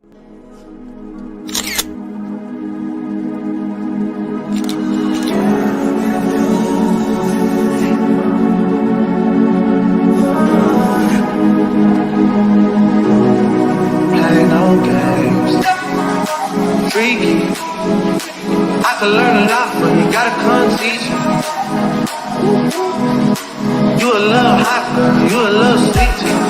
Play no games. Freaky. I could learn a lot from you, gotta come teach me. You a little hot girl, you a little sweet too.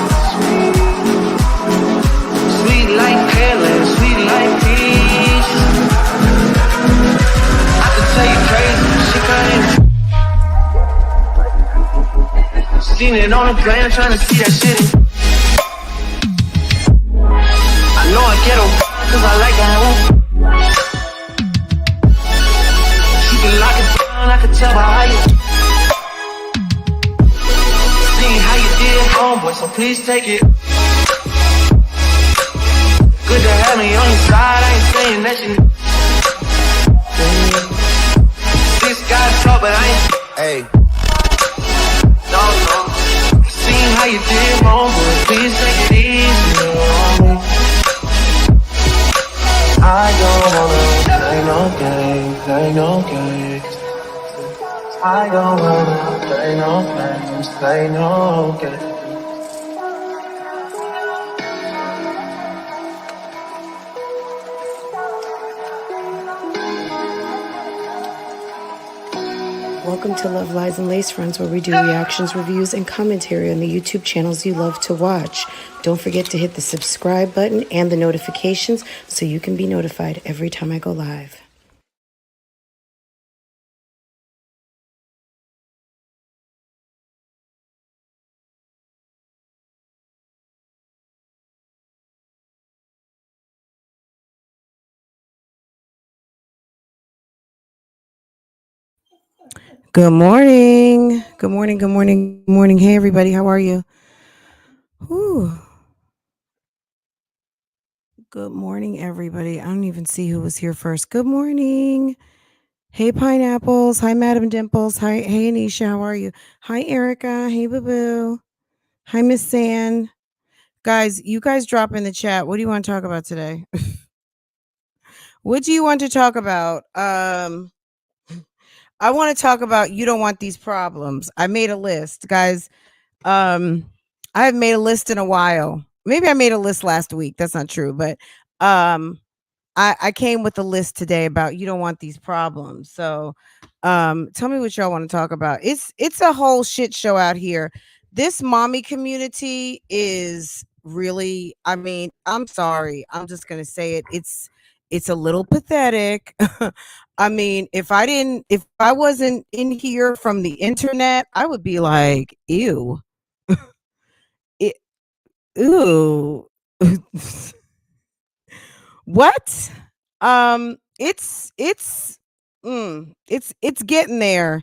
Sweet like pearland, sweet like peach. I could tell you crazy, she crazy. Seen it on the plane, trying to see that shit. I know I get on cause I like that one. She can lock it down, I can tell by how you. See how you did, homeboy, so please take it. Good to have me on your side, I ain't saying that you. This guy's talk, but I ain't. Hey. No. See how you did, homeboy, please take it easy on me. I don't wanna play no games, play no games. I don't wanna play no games, play no games. Welcome to Love, Lies, and Lacefronts, where we do reactions, reviews, and commentary on the YouTube channels you love to watch. Don't forget to hit the subscribe button and the notifications so you can be notified every time I go live. Good morning. Good morning. Good morning. Good morning. Hey, everybody. How are you? Whew. Good morning, everybody. I don't even see who was here first. Good morning. Hey, Pineapples. Hi, Madam Dimples. Hi. Hey, Anisha. How are you? Hi, Erica. Hey, Boo Boo. Hi, Miss San. Guys, you guys drop in the chat. What do you want to talk about today? What do you want to talk about? I want to talk about you don't want these problems. I made a list, guys. I haven't made a list in a while. Maybe I made a list last week. That's not true, but I came with a list today about you don't want these problems. So tell me what y'all want to talk about. It's a whole shit show out here. This mommy community is really, I mean, I'm sorry. I'm just gonna say it. It's a little pathetic. I mean, if I wasn't in here from the internet, I would be like, ew. Ooh. What? It's getting there.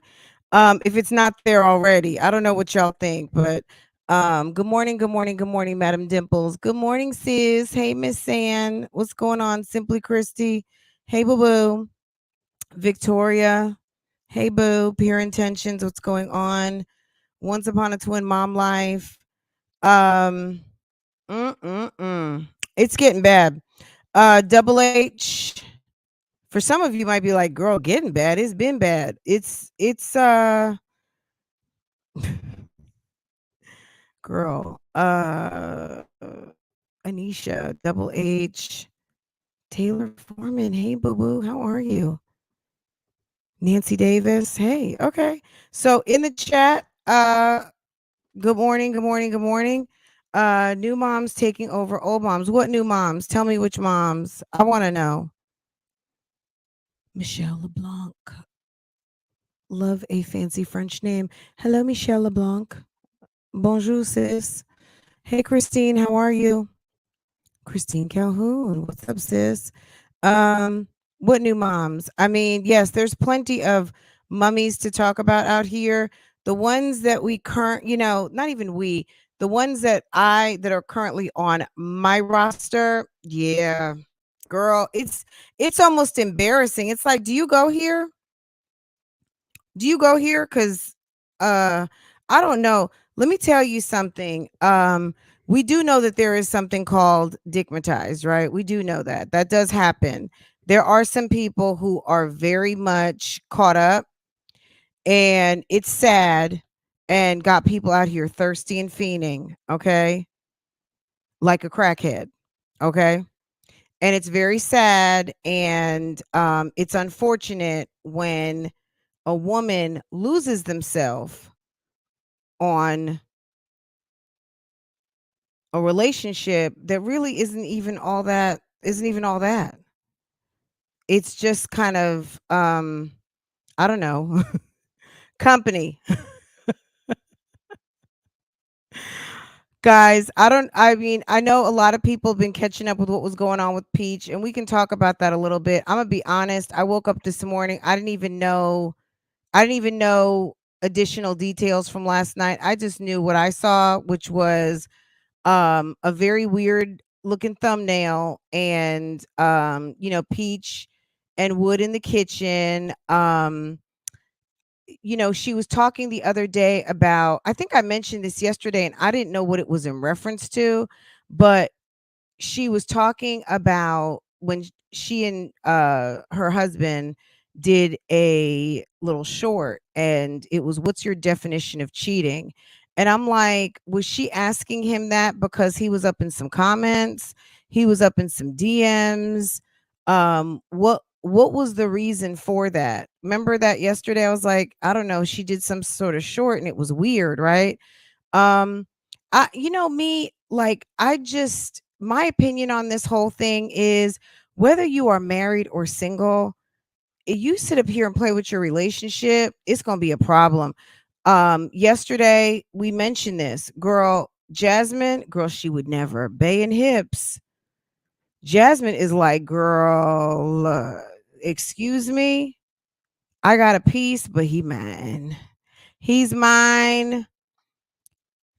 If it's not there already. I don't know what y'all think, but good morning, Madam Dimples. Good morning, sis. Hey, Miss San. What's going on? Simply Christy. Hey, Boo Boo. Victoria. Hey, Boo. Pure Intentions. What's going on? Once Upon a Twin Mom Life. It's getting bad. Double H. For some of you might be like, girl, getting bad. It's been bad. It's girl. Anisha, Double H, Taylor Foreman. Hey, boo boo, how are you? Nancy Davis. Hey, okay. So in the chat, good morning. New moms taking over old moms. What new moms? Tell me which moms. I want to know. Michelle LeBlanc. Love a fancy French name. Hello, Michelle LeBlanc. Bonjour, sis. Hey, Christine, how are you? Christine Calhoun. What's up, sis? What new moms? I mean, yes, there's plenty of mummies to talk about out here. The ones that we not even we, the ones that are currently on my roster. Yeah, girl, it's almost embarrassing. It's like, do you go here? Because I don't know. Let me tell you something. we do know that there is something called digmatized, right? We do know that. That does happen. There are some people who are very much caught up, and it's sad, and got people out here thirsty and fiending, okay? Like a crackhead, okay? And it's very sad, and it's unfortunate when a woman loses themselves on a relationship that really isn't even all that. It's just kind of I don't know, company. Guys, I mean, I know a lot of people have been catching up with what was going on with Peach, and we can talk about that a little bit. I'm gonna be honest. I woke up this morning. I didn't even know additional details from last night. I just knew what I saw, which was a very weird looking thumbnail, and Peach and Wood in the kitchen. She was talking the other day about, I think I mentioned this yesterday and I didn't know what it was in reference to, but she was talking about when she and her husband did a little short, and it was, what's your definition of cheating? And I'm like, was she asking him that because he was up in some comments, he was up in some DMs? What was the reason for that? Remember that yesterday I was like, I don't know, she did some sort of short and it was weird, right? um me, like, I just, my opinion on this whole thing is, whether you are married or single, you sit up here and play with your relationship, it's going to be a problem. Yesterday we mentioned this girl, Jasmine, girl, she would never bay in hips. Jasmine is like, girl, excuse me, I got a piece, but he mine. He's mine.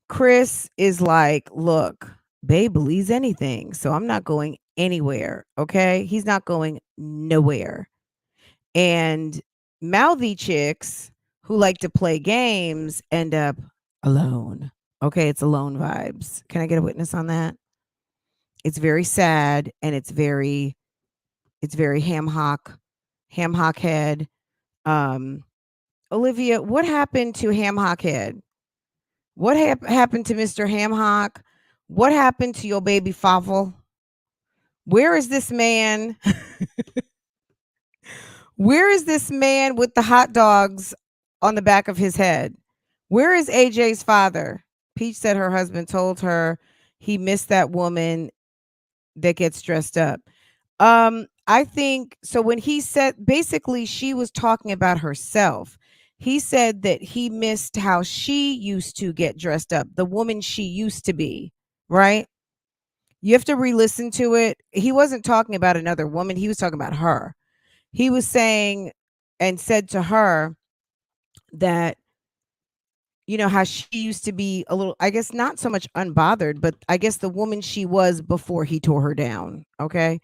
Chris is like, look, babe believes anything, so I'm not going anywhere. Okay. He's not going nowhere. And mouthy chicks who like to play games end up alone. Okay. It's alone vibes. Can I get a witness on that? It's very sad, and it's very ham hock head. Um, Olivia, what happened to ham hock head? What happened to Mr. Ham Hock? What happened to your baby Fawful? Where is this man? Where is this man with the hot dogs on the back of his head? Where is AJ's father? Peach said her husband told her he missed that woman that gets dressed up. I think so. When he said, basically, she was talking about herself. He said that he missed how she used to get dressed up, the woman she used to be, right? You have to re-listen to it. He wasn't talking about another woman, he was talking about her. He was saying and said to her that, how she used to be a little, I guess, not so much unbothered, but I guess the woman she was before he tore her down. Okay.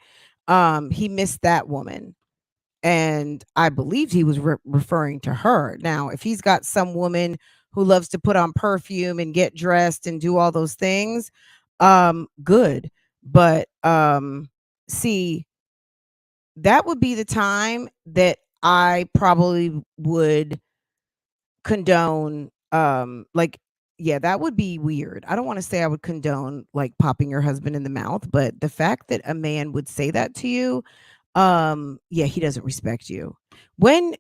He missed that woman. And I believed he was referring to her. Now, if he's got some woman who loves to put on perfume and get dressed and do all those things, good. But see, that would be the time that I probably would condone, like, yeah, that would be weird. I don't want to say I would condone like popping your husband in the mouth, but the fact that a man would say that to you, yeah, he doesn't respect you. When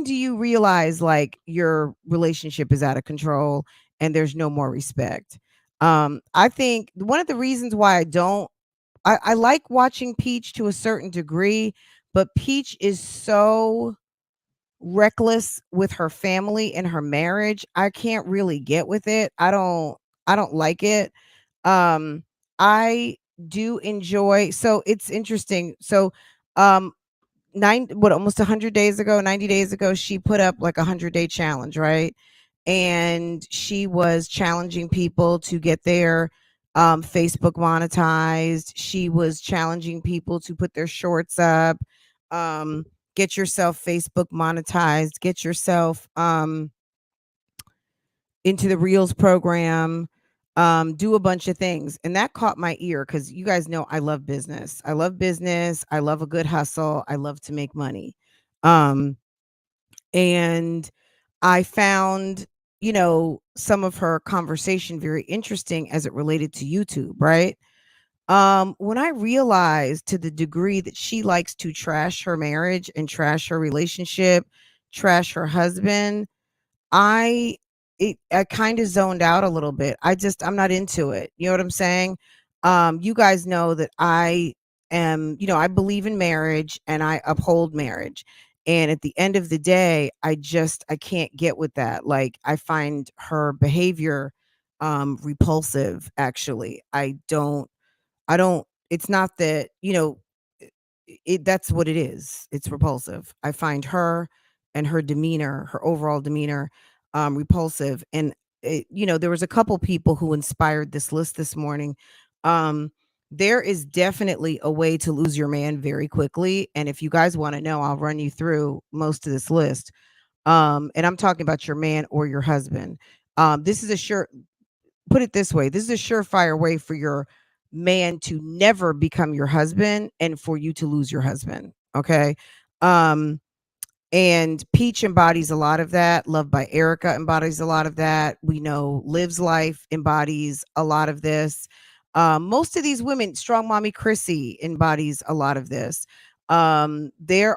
do you realize like your relationship is out of control and there's no more respect? I think one of the reasons why I like watching Peach to a certain degree, but Peach is so reckless with her family and her marriage. I can't really get with it. I don't like it. Um I do enjoy, so it's interesting. So um almost 100 days ago, 90 days ago, she put up like a 100-day challenge, right? And she was challenging people to get their Facebook monetized. She was challenging people to put their shorts up, um get yourself Facebook monetized, get yourself into the Reels program. do a bunch of things. And that caught my ear because you guys know I love business. I love business. I love a good hustle. I love to make money. Um, and I found, some of her conversation very interesting as it related to YouTube, right? When I realized to the degree that she likes to trash her marriage and trash her relationship, trash her husband, I I kind of zoned out a little bit. I'm not into it. You know what I'm saying? You guys know that I believe in marriage and I uphold marriage. And at the end of the day, I can't get with that. Like I find her behavior repulsive actually. I don't it's not that, that's what it is. It's repulsive. I find her and her demeanor, her overall demeanor, repulsive. And there was a couple people who inspired this list this morning. Um, there is definitely a way to lose your man very quickly. And if you guys want to know, I'll run you through most of this list. And I'm talking about your man or your husband. This is a sure Put it this way, this is a surefire way for your man to never become your husband and for you to lose your husband. Okay. Um, and Peach embodies a lot of that. Love by Erica embodies a lot of that. We know Liv's Life embodies a lot of this. Most of these women, Strong Mommy Chrissy embodies a lot of this. There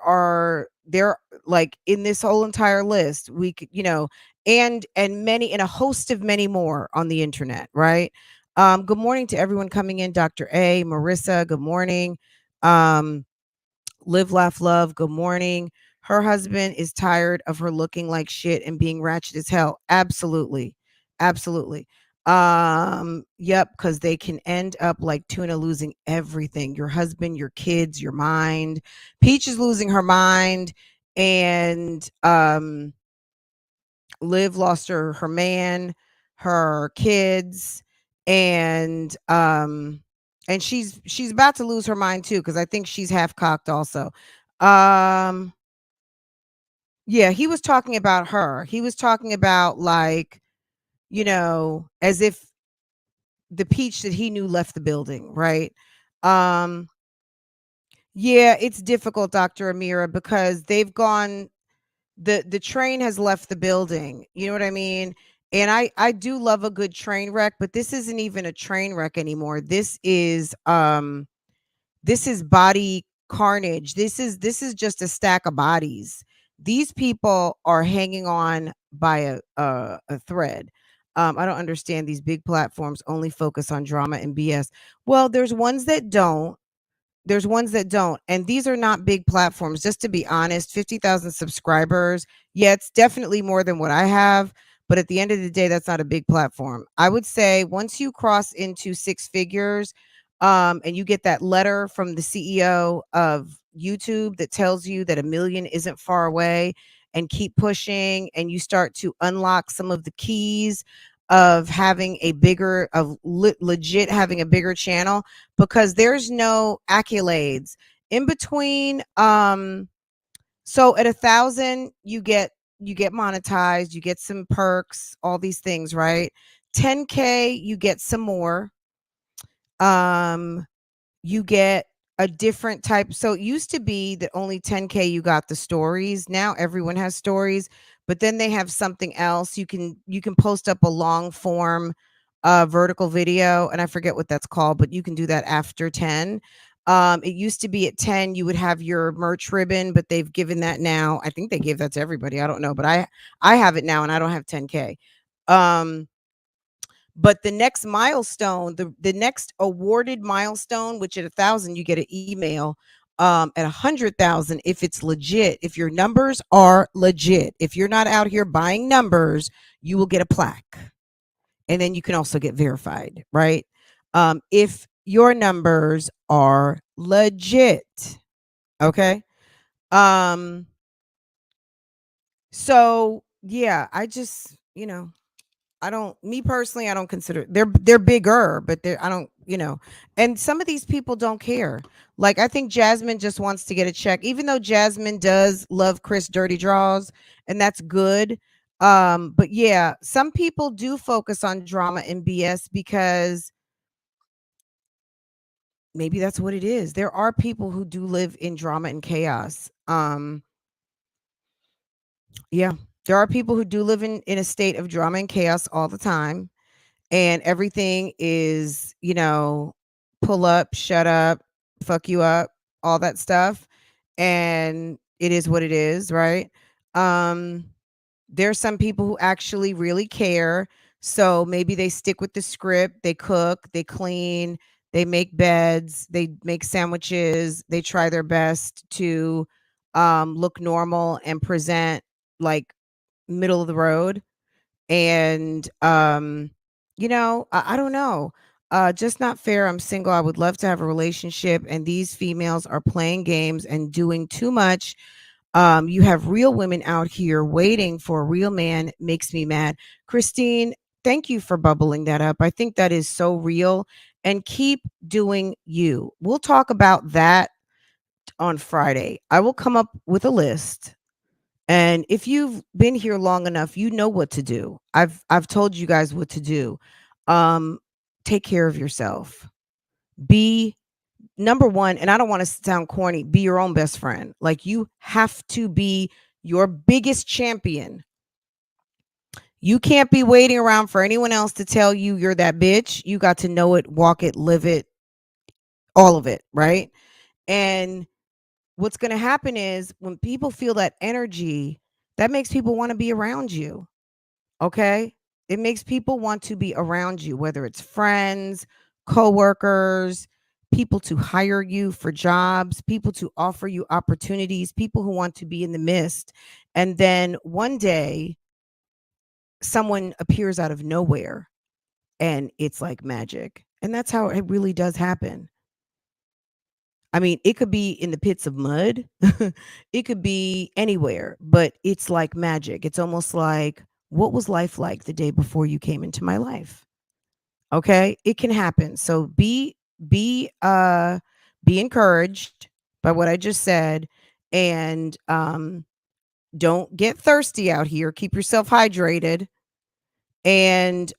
like in this whole entire list, we could, and many and a host of many more on the internet, right? Good morning to everyone coming in. Dr. A, Marissa, good morning. Um, Live, laugh, love. Good morning. Her husband is tired of her looking like shit and being ratchet as hell. Absolutely. Absolutely. Yep, because they can end up like Tuna losing everything. Your husband, your kids, your mind. Peach is losing her mind. And Liv lost her man, her kids, and she's about to lose her mind too because I think she's half cocked also. Um yeah, he was talking about her. He was talking about like, as if the Peach that he knew left the building, right? Um yeah, it's difficult, Dr. Amira, because the train has left the building. You know what I mean? And I do love a good train wreck, but this isn't even a train wreck anymore. This is body carnage. This is just a stack of bodies. These people are hanging on by a thread. I don't understand these big platforms only focus on drama and BS. Well, there's ones that don't. And these are not big platforms. Just to be honest, 50,000 subscribers. Yeah, it's definitely more than what I have. But at the end of the day, that's not a big platform. I would say once you cross into six figures, and you get that letter from the CEO of YouTube that tells you that a million isn't far away and keep pushing, and you start to unlock some of the keys of having a bigger, legit having a bigger channel, because there's no accolades in between. So at 1,000 you get monetized, you get some perks, all these things, right? 10K you get some more. um you get a different type. So it used to be that only 10K you got the stories. Now everyone has stories, but then they have something else. You can post up a long form vertical video, and I forget what that's called, but you can do that after 10. It used to be at 10 you would have your merch ribbon, but they've given that now. I think they gave that to everybody. I don't know, but I have it now and I don't have 10K. Um but the next milestone, the next awarded milestone, which at 1,000 you get an email. At 100,000, if it's legit, if your numbers are legit, if you're not out here buying numbers, you will get a plaque, and then you can also get verified, right? If your numbers are legit, okay. Um, so yeah, I just, I don't, me personally, I don't consider they're bigger, but I don't, and some of these people don't care. Like I think Jasmine just wants to get a check, even though Jasmine does love Chris Dirty Draws, and that's good. But yeah, some people do focus on drama and BS because maybe that's what it is. There are people who do live in drama and chaos. Yeah, there are people who do live in a state of drama and chaos all the time, and everything is, pull up, shut up, fuck you up, all that stuff, and it is what it is, right? Um, there's some people who actually really care, so maybe they stick with the script, they cook, they clean, they make beds, they make sandwiches, they try their best to look normal and present like middle of the road. And I don't know. Just not fair. I'm single. I would love to have a relationship, and these females are playing games and doing too much. You have real women out here waiting for a real man. Makes me mad. Christine, thank you for bubbling that up. I think that is so real. And keep doing you. We'll talk about that on Friday. I will come up with a list, and if you've been here long enough, you know what to do. I've told you guys what to do. Um, take care of yourself. Be number one, and I don't want to sound corny, be your own best friend. Like, you have to be your biggest champion. You can't be waiting around for anyone else to tell you you're that bitch. You got to know it, walk it, live it, all of it, right? And what's going to happen is when people feel that energy, that makes people want to be around you. Okay? It makes people want to be around you, whether it's friends, coworkers, people to hire you for jobs, people to offer you opportunities, people who want to be in the midst. And then one day, someone appears out of nowhere and it's like magic. And that's how it really does happen. I mean, it could be in the pits of mud, it could be anywhere, but it's like magic. It's almost like, what was life like the day before you came into my life? Okay, it can happen. So be uh be encouraged by what I just said, and don't get thirsty out here. Keep yourself hydrated, and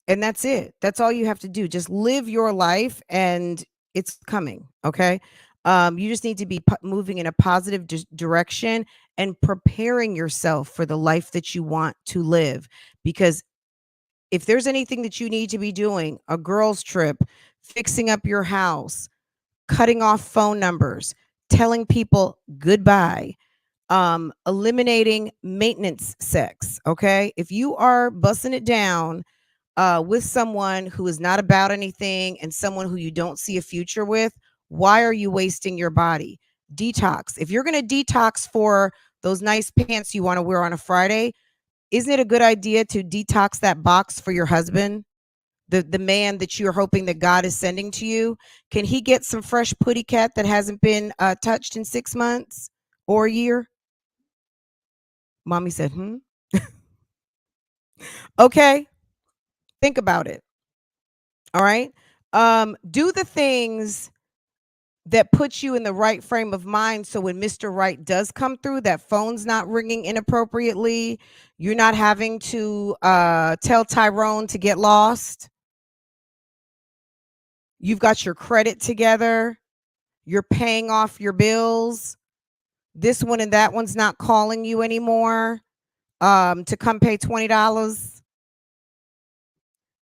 that's it. That's all you have to do. Just live your life, and it's coming. Okay. You just need to be moving in a positive direction and preparing yourself for the life that you want to live. Because if there's anything that you need to be doing, a girl's trip, fixing up your house, cutting off phone numbers, telling people goodbye, eliminating maintenance sex. Okay. If you are busting it down with someone who is not about anything and someone who you don't see a future with, why are you wasting your body? Detox. If you're going to detox for those nice pants you want to wear on a Friday, isn't it a good idea to detox that box for your husband? The man that you're hoping that God is sending to you? Can he get some fresh putty cat that hasn't been touched in 6 months or a year? Mommy said, Okay, think about it. All right. Do the things that puts you in the right frame of mind, so when Mr. Right does come through, that phone's not ringing inappropriately. You're not having to tell Tyrone to get lost. You've got your credit together. You're paying off your bills. This one and that one's not calling you anymore to come pay $20.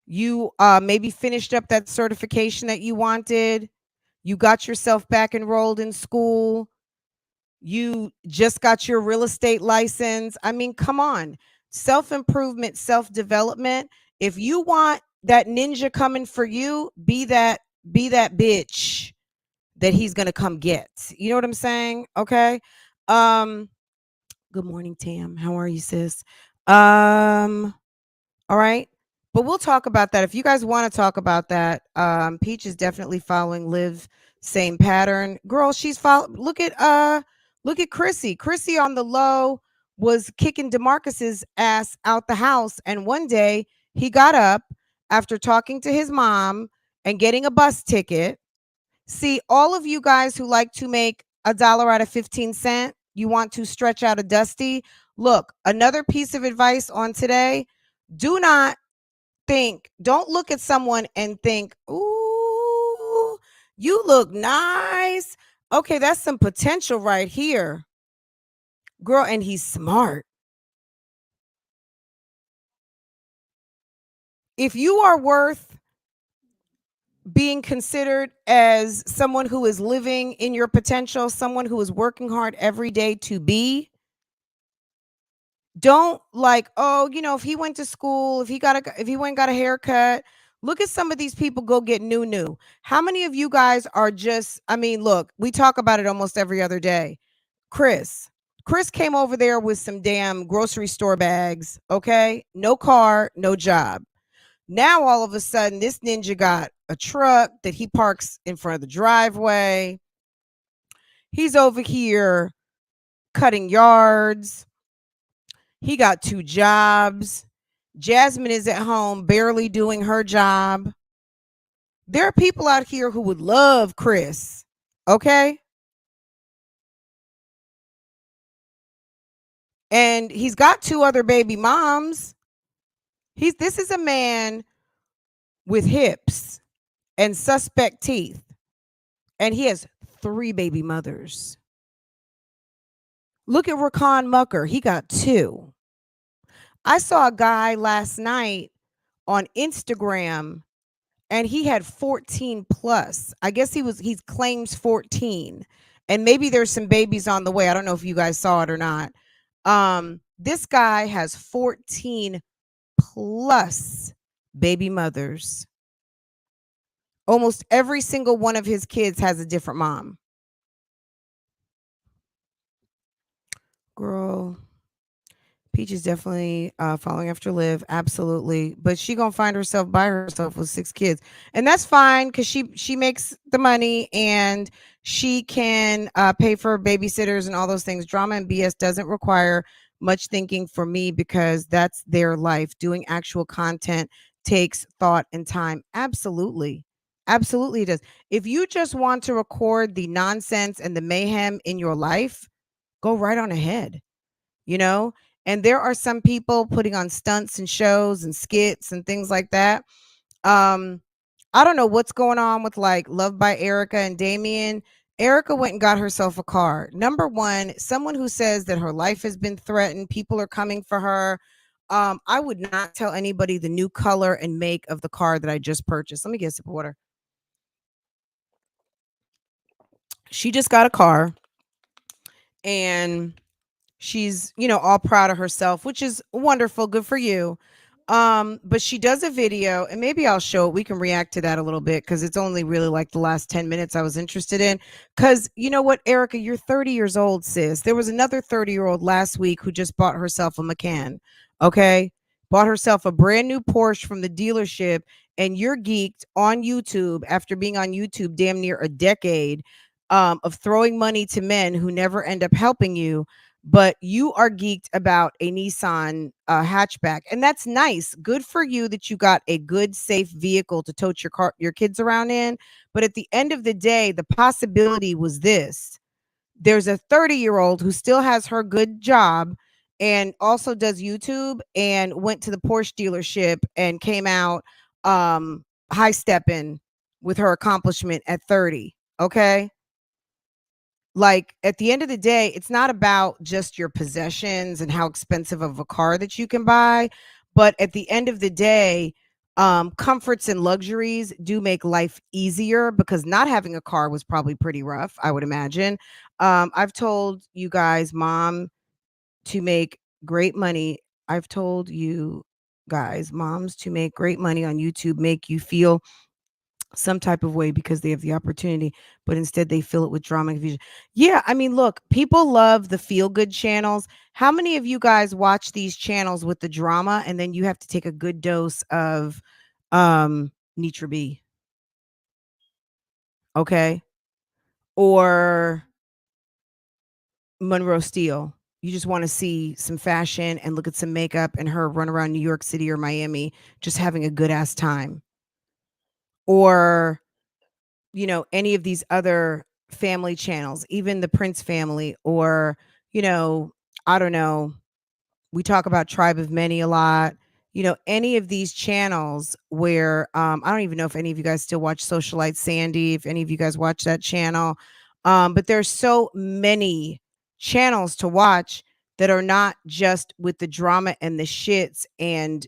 You maybe finished up that certification that you wanted. You got yourself back enrolled in school. You just got your real estate license. I mean, come on. Self-improvement, self-development. If you want that ninja coming for you, be that bitch that he's going to come get. You know what I'm saying? Okay? Um Good morning, Tam. How are you, sis? All right. But we'll talk about that. If you guys want to talk about that, Peach is definitely following Liv same pattern. Girl, she's look at Chrissy. Chrissy on the low was kicking DeMarcus's ass out the house, and one day he got up after talking to his mom and getting a bus ticket. See, all of you guys who like to make $1 out of 15 cents, you want to stretch out a dusty. Look, another piece of advice on today, do not don't look at someone and think, "Ooh, you look nice." Okay, that's some potential right here. Girl, and he's smart. If you are worth being considered as someone who is living in your potential, someone who is working hard every day to be, don't like, oh, if he went to school, if he went and got a haircut, look at some of these people go get new. How many of you guys are just, I mean, look, we talk about it almost every other day. Chris. Chris came over there with some damn grocery store bags, okay? No car, no job. Now all of a sudden, this ninja got a truck that he parks in front of the driveway. He's over here cutting yards. He got 2 jobs. Jasmine is at home barely doing her job. There are people out here who would love Chris, okay? And he's got 2 other baby moms. This is a man with hips and suspect teeth, and he has 3 baby mothers. Look at Rakan Mucker. He got 2. I saw a guy last night on Instagram and he had 14 plus. I guess he claims 14. And maybe there's some babies on the way. I don't know if you guys saw it or not. This guy has 14 plus baby mothers. Almost every single one of his kids has a different mom. Girl, Peach is definitely following after Liv, absolutely. But she gonna find herself by herself with 6 kids, and that's fine because she makes the money and she can pay for babysitters and all those things. Drama and BS doesn't require much thinking for me because that's their life. Doing actual content takes thought and time. Absolutely, absolutely, it does. If you just want to record the nonsense and the mayhem in your life, go right on ahead. You know, and there are some people putting on stunts and shows and skits and things like that. um I don't know what's going on with like Love by Erica and Damien. Erica went and got herself a car. Number one, someone who says that her life has been threatened, people are coming for her. I would not tell anybody the new color and make of the car that I just purchased. Let me get a sip of water. She just got a car and she's, all proud of herself, which is wonderful. Good for you. But she does a video and maybe I'll show it. We can react to that a little bit because it's only really like the last 10 minutes I was interested in. Because you know what, Erica, you're 30 years old, sis. There was another 30-year-old last week who just bought herself a Macan. Okay. Bought herself a brand new Porsche from the dealership, and you're geeked on YouTube after being on YouTube damn near a decade of throwing money to men who never end up helping you, but you are geeked about a Nissan hatchback, and that's nice. Good for you that you got a good, safe vehicle to tote your kids around in. But at the end of the day, the possibility was this: there's a 30-year-old who still has her good job and also does YouTube and went to the Porsche dealership and came out high stepping with her accomplishment at 30. Okay, like at the end of the day, it's not about just your possessions and how expensive of a car that you can buy, but at the end of the day, comforts and luxuries do make life easier because not having a car was probably pretty rough, I would imagine. I've told you guys, mom, to make great money. I've told you guys, moms, to make great money on YouTube, make you feel some type of way because they have the opportunity, but instead they fill it with drama and confusion. Yeah, I mean, look, people love the feel good channels. How many of you guys watch these channels with the drama and then you have to take a good dose of Nitra B, okay? Or Monroe Steele. You just want to see some fashion and look at some makeup and her run around New York City or Miami just having a good ass time. Or any of these other family channels, even the Prince family, or, I don't know, We talk about Tribe of Many a lot. You know, any of these channels where I don't even know if any of you guys still watch Socialite Sandy, if any of you guys watch that channel. But there's so many channels to watch that are not just with the drama and the shits and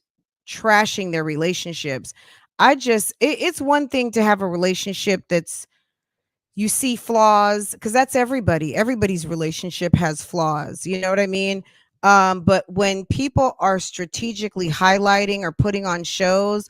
trashing their relationships. It's one thing to have a relationship that's you see flaws because that's everybody. Everybody's relationship has flaws. You know what I mean? But when people are strategically highlighting or putting on shows,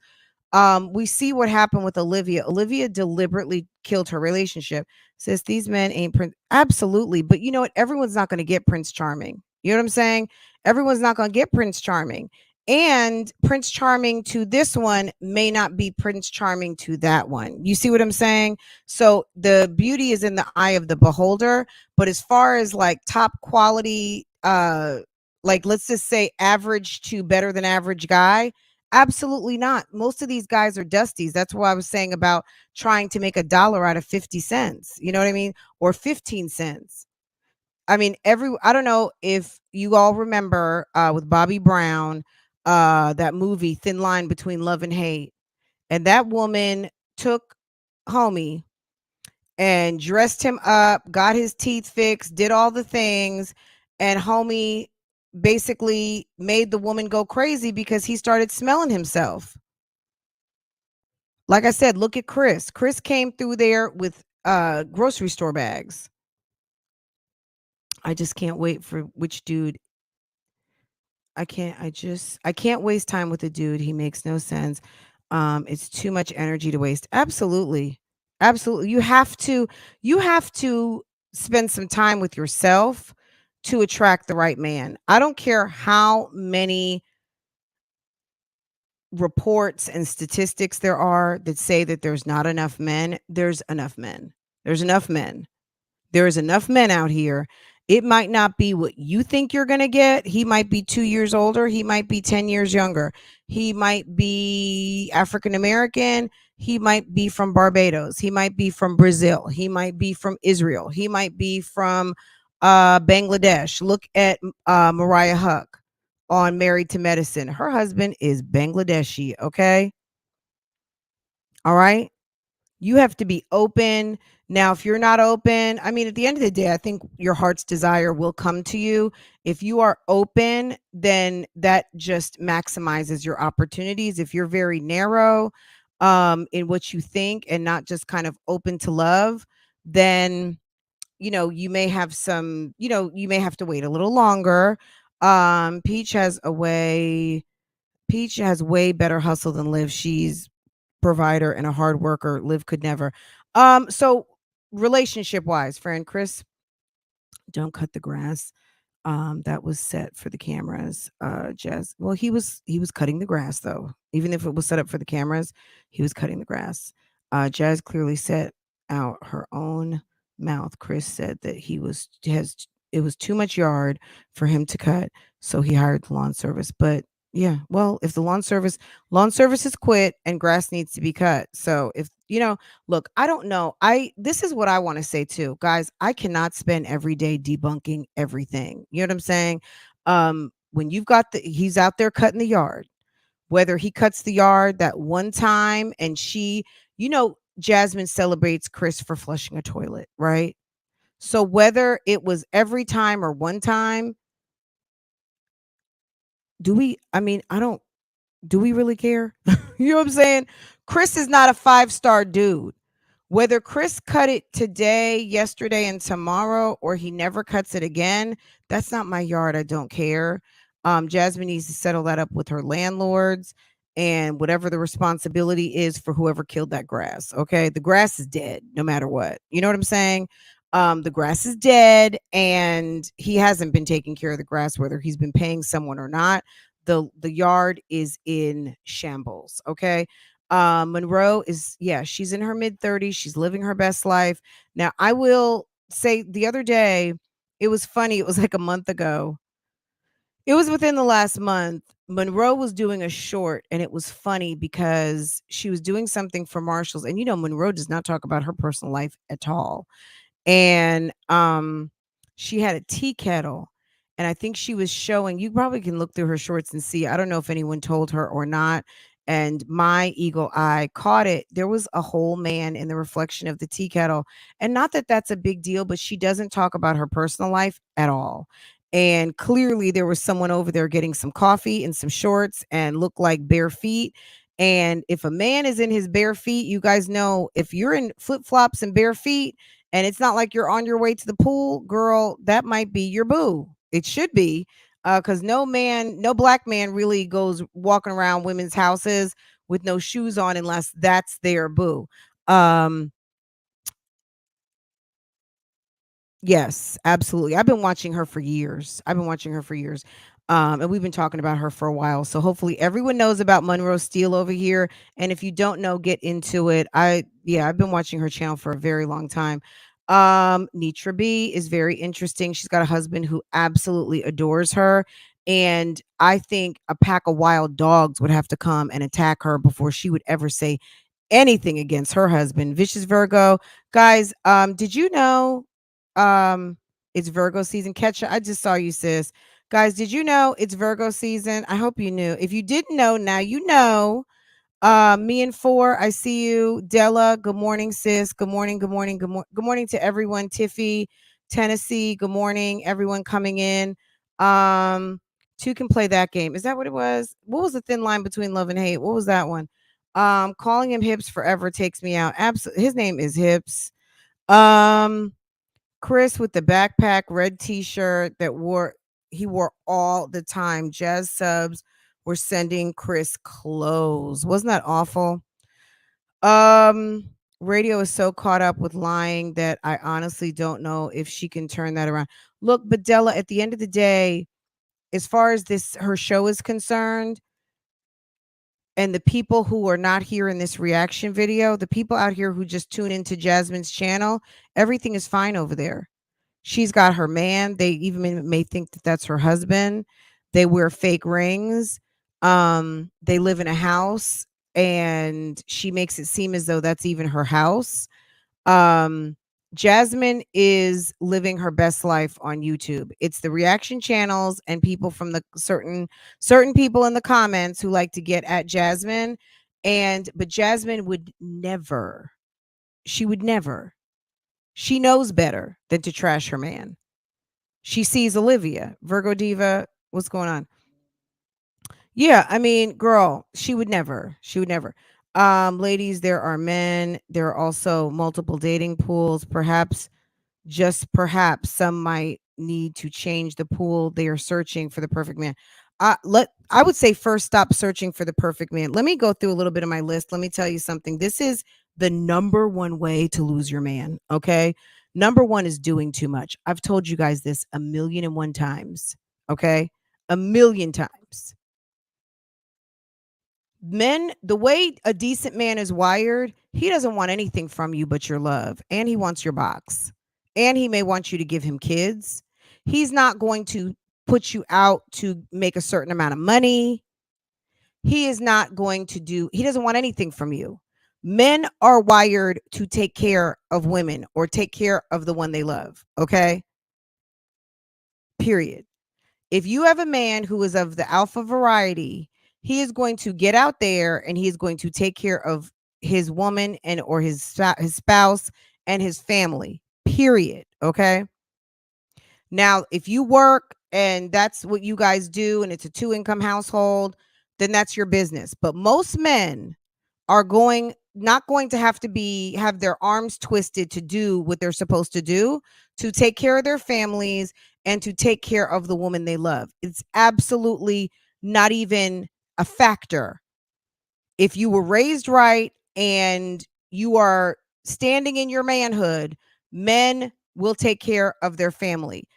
we see what happened with Olivia. Olivia deliberately killed her relationship. Says these men ain't Prince. Absolutely. But you know what? Everyone's not going to get Prince Charming. You know what I'm saying? Everyone's not going to get Prince Charming. And Prince Charming to this one may not be Prince Charming to that one. You see what I'm saying? So the beauty is in the eye of the beholder. But as far as like top quality, like let's just say average to better than average guy, absolutely not. Most of these guys are dusties. That's why I was saying about trying to make $1 out of 50 cents. You know what I mean? Or 15 cents. I mean, I don't know if you all remember with Bobby Brown, that movie Thin Line Between Love and Hate. And that woman took homie and dressed him up, got his teeth fixed, did all the things, and homie basically made the woman go crazy because he started smelling himself. Like I said, look at Chris. Chris came through there with grocery store bags. I just can't wait for which dude. I can't waste time with a dude. He makes no sense. It's too much energy to waste. Absolutely. Absolutely. You have to spend some time with yourself to attract the right man. I don't care how many reports and statistics there are that say that there's not enough men. There's enough men. There's enough men. There is enough men out here. It might not be what you think you're going to get. He might be 2 years older. He might be 10 years younger. He might be African American. He might be from Barbados. He might be from Brazil. He might be from Israel. He might be from Bangladesh. Look at Mariah Huck on Married to Medicine. Her husband is Bangladeshi. Okay. All right. You have to be open. Now, if you're not open, I mean, at the end of the day, I think your heart's desire will come to you. If you are open, then that just maximizes your opportunities. If you're very narrow in what you think and not just kind of open to love, then, you know, you may have some, you know, you may have to wait a little longer. Peach has way better hustle than Liv. She's provider and a hard worker. Liv could never. So relationship wise, friend Chris, don't cut the grass. That was set for the cameras. Jazz. Well, he was cutting the grass though. Even if it was set up for the cameras, he was cutting the grass. Jazz clearly set out her own mouth. Chris said that it was too much yard for him to cut, so he hired the lawn service. But yeah, well, if the lawn service has quit and grass needs to be cut. So if you know, look, I don't know. This is what I want to say too. Guys, I cannot spend every day debunking everything. You know what I'm saying? When you've got he's out there cutting the yard, whether he cuts the yard that one time and you know, Jasmine celebrates Chris for flushing a toilet, right? So whether it was every time or one time, do we really care? You know what I'm saying? Chris is not a 5-star dude. Whether Chris cut it today, yesterday, and tomorrow, or he never cuts it again, that's not my yard. I don't care. Jasmine needs to settle that up with her landlords and whatever the responsibility is for whoever killed that grass. Okay. The grass is dead no matter what. You know what I'm saying? The grass is dead and he hasn't been taking care of the grass, whether he's been paying someone or not. The yard is in shambles. Okay. Monroe is, yeah, she's in her mid-30s. She's living her best life. Now, I will say the other day, it was funny. It was like a month ago. It was within the last month. Monroe was doing a short, and it was funny because she was doing something for Marshalls. And you know, Monroe does not talk about her personal life at all. And she had a tea kettle and I think she was showing, you probably can look through her shorts and see. I don't know if anyone told her or not. And my eagle eye caught it. There was a whole man in the reflection of the tea kettle. And not that that's a big deal, but she doesn't talk about her personal life at all. And clearly, there was someone over there getting some coffee and some shorts and looked like bare feet. And if a man is in his bare feet, you guys know, if you're in flip flops and bare feet, and it's not like you're on your way to the pool, girl, that might be your boo. It should be, because no man, no black man really goes walking around women's houses with no shoes on unless that's their boo. Um, Yes, absolutely. I've been watching her for years. I've been watching her for years. And we've been talking about her for a while. So hopefully everyone knows about Monroe Steele over here. And if you don't know, get into it. I've been watching her channel for a very long time. Nitra B is very interesting. She's got a husband who absolutely adores her. And I think a pack of wild dogs would have to come and attack her before she would ever say anything against her husband. Vicious Virgo. Guys, did you know it's Virgo season? Ketcha, I just saw you, sis. Guys, did you know it's Virgo season? I hope you knew. If you didn't know, now you know. Me and four, I see you. Della, good morning, sis. Good morning, good morning, good morning to everyone. Tiffy, Tennessee, good morning, everyone coming in. Two can play that game. Is that what it was? What was the thin line between love and hate? What was that one? Calling him Hips forever takes me out. Absolutely, his name is Hips. Um, Chris with the backpack, red t-shirt he wore all the time. Jazz subs were sending Chris clothes. Wasn't that awful? Um, Radio is so caught up with lying that I honestly don't know if she can turn that around. Look, but Della, at the end of the day, as far as this her show is concerned, and the people who are not here in this reaction video, the people out here who just tune into Jasmine's channel, everything is fine over there. She's got her man. They even may think that that's her husband. They wear fake rings. They live in a house, and she makes it seem as though that's even her house. Um, Jasmine is living her best life on YouTube. It's the reaction channels and people from the certain people in the comments who like to get at Jasmine. But Jasmine would never, she would never, she knows better than to trash her man. She sees Olivia, Virgo Diva. What's going on? Yeah, I mean, girl, she would never. She would never. Ladies, there are men. There are also multiple dating pools. Perhaps, just perhaps, some might need to change the pool. They are searching for the perfect man. I would say first stop searching for the perfect man. Let me go through a little bit of my list. Let me tell you something. This is the number one way to lose your man. Okay. Number one is doing too much. I've told you guys this a million and one times. Okay. A million times. Men, the way a decent man is wired, he doesn't want anything from you but your love. And he wants your box. And he may want you to give him kids. He's not going to put you out to make a certain amount of money. He is not going to do, he doesn't want anything from you. Men are wired to take care of women or take care of the one they love. Okay. Period. If you have a man who is of the alpha variety, he is going to get out there and he is going to take care of his woman and or his spouse and his family. Period. Okay. Now, if you work and that's what you guys do and it's a two-income household, then that's your business. But most men are not going to have their arms twisted to do what they're supposed to do, to take care of their families and to take care of the woman they love. It's absolutely not even a factor. If you were raised right and you are standing in your manhood, men will take care of their family.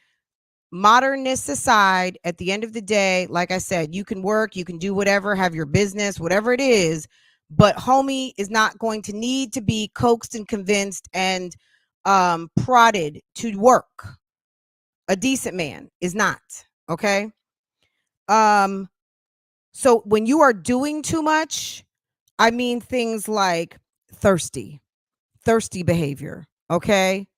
Modernness aside, at the end of the day, like I said, you can work, you can do whatever, have your business, whatever it is, but homie is not going to need to be coaxed and convinced and prodded to work. A decent man is not. Okay. So when you are doing too much, I mean things like thirsty behavior. Okay.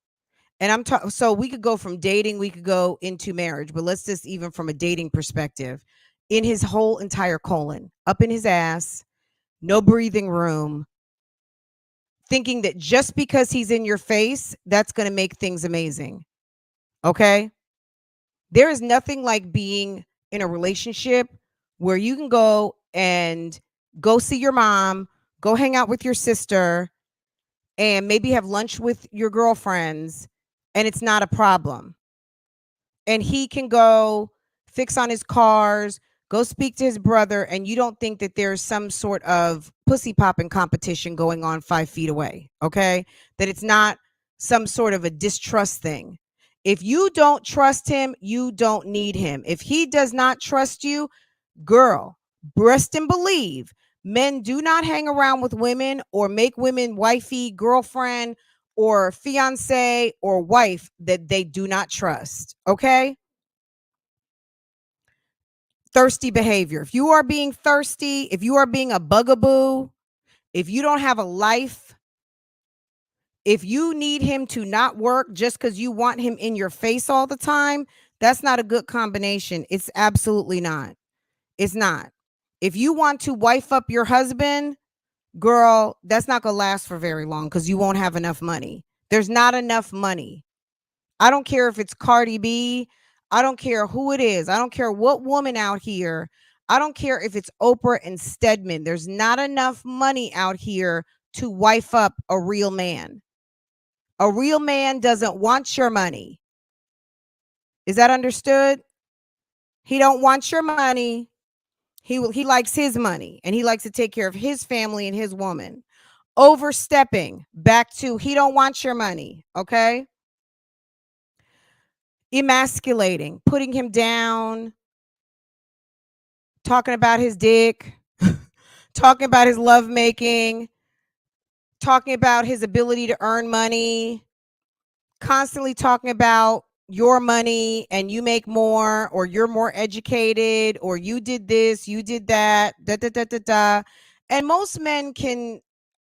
And I'm talking, so we could go from dating, we could go into marriage, but let's just even from a dating perspective, in his whole entire colon, up in his ass, no breathing room, thinking that just because he's in your face, that's going to make things amazing. Okay? There is nothing like being in a relationship where you can go and go see your mom, go hang out with your sister, and maybe have lunch with your girlfriends, and it's not a problem. And he can go fix on his cars, go speak to his brother, and you don't think that there's some sort of pussy popping competition going on 5 feet away. Okay. That it's not some sort of a distrust thing. If you don't trust him, you don't need him. If he does not trust you, girl, rest and believe. Men do not hang around with women or make women wifey, girlfriend, or fiance or wife that they do not trust. Okay? Thirsty behavior. If you are being thirsty, if you are being a bugaboo, if you don't have a life, if you need him to not work just because you want him in your face all the time, that's not a good combination. It's absolutely not. It's not. If you want to wife up your husband, girl, that's not going to last for very long because you won't have enough money. There's not enough money. I don't care if it's Cardi B. I don't care who it is. I don't care what woman out here. I don't care if it's Oprah and Stedman. There's not enough money out here to wife up a real man. A real man doesn't want your money. Is that understood? He don't want your money. He likes his money, and he likes to take care of his family and his woman. Overstepping, back to he don't want your money, okay? Emasculating, putting him down, talking about his dick, talking about his lovemaking, talking about his ability to earn money, constantly talking about your money and you make more, or you're more educated, or you did this, you did that, da da da da da. And most men can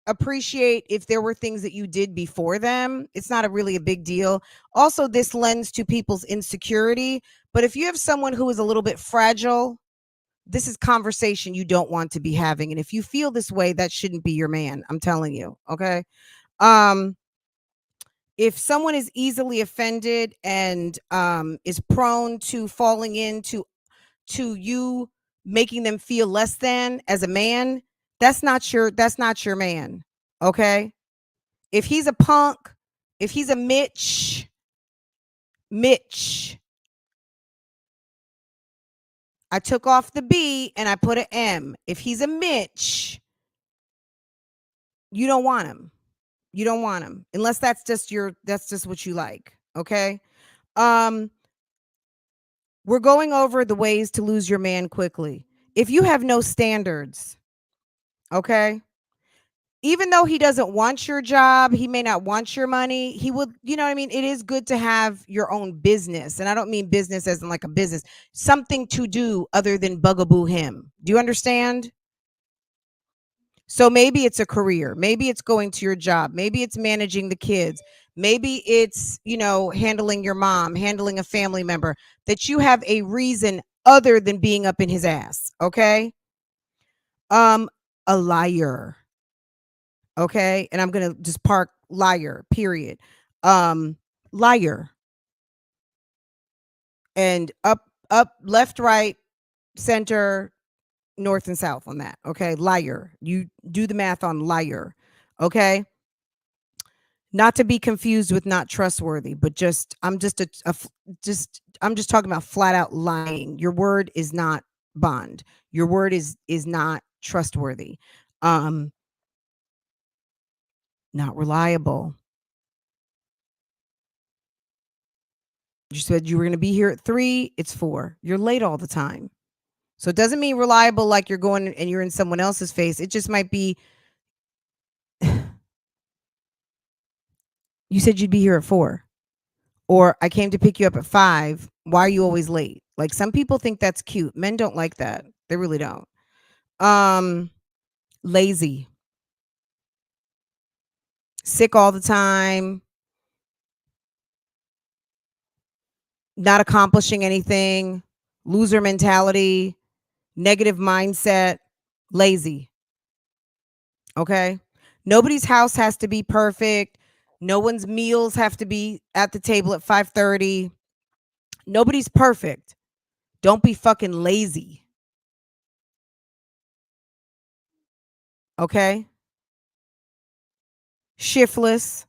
appreciate if there were things that you did before them. It's not really a big deal. Also, this lends to people's insecurity. But if you have someone who is a little bit fragile, this is conversation you don't want to be having. And if you feel this way, that shouldn't be your man. I'm telling you. Okay. If someone is easily offended and is prone to falling into you making them feel less than as a man, that's not your man. Okay? If he's a punk, if he's a Mitch, I took off the B and I put an M. If he's a Mitch, you don't want him. You don't want him unless that's just what you like. Okay? We're going over the ways to lose your man quickly. If you have no standards, okay? Even though he doesn't want your job, he may not want your money. He would, you know what I mean? It is good to have your own business. And I don't mean business as in like a business, something to do other than bugaboo him. Do you understand? So maybe it's a career. Maybe it's going to your job. Maybe it's managing the kids. Maybe it's, handling your mom, handling a family member, that you have a reason other than being up in his ass. Okay. A liar. Okay. And I'm going to just park liar, period. Liar. And up, left, right, center, north and south on that. Okay. Liar. You do the math on liar. Okay. Not to be confused with not trustworthy, but I'm just talking about flat out lying. Your word is not bond. Your word is not trustworthy. Not reliable. You said you were going to be here at 3, it's 4. You're late all the time. So it doesn't mean reliable like you're going and you're in someone else's face. It just might be you said you'd be here at 4. Or I came to pick you up at 5. Why are you always late? Like, some people think that's cute. Men don't like that. They really don't. Lazy. Sick all the time. not accomplishing anything, loser mentality, negative mindset, lazy. Okay? Nobody's house has to be perfect. No one's meals have to be at the table at 5:30. Nobody's perfect. Don't be fucking lazy. Okay? Shiftless,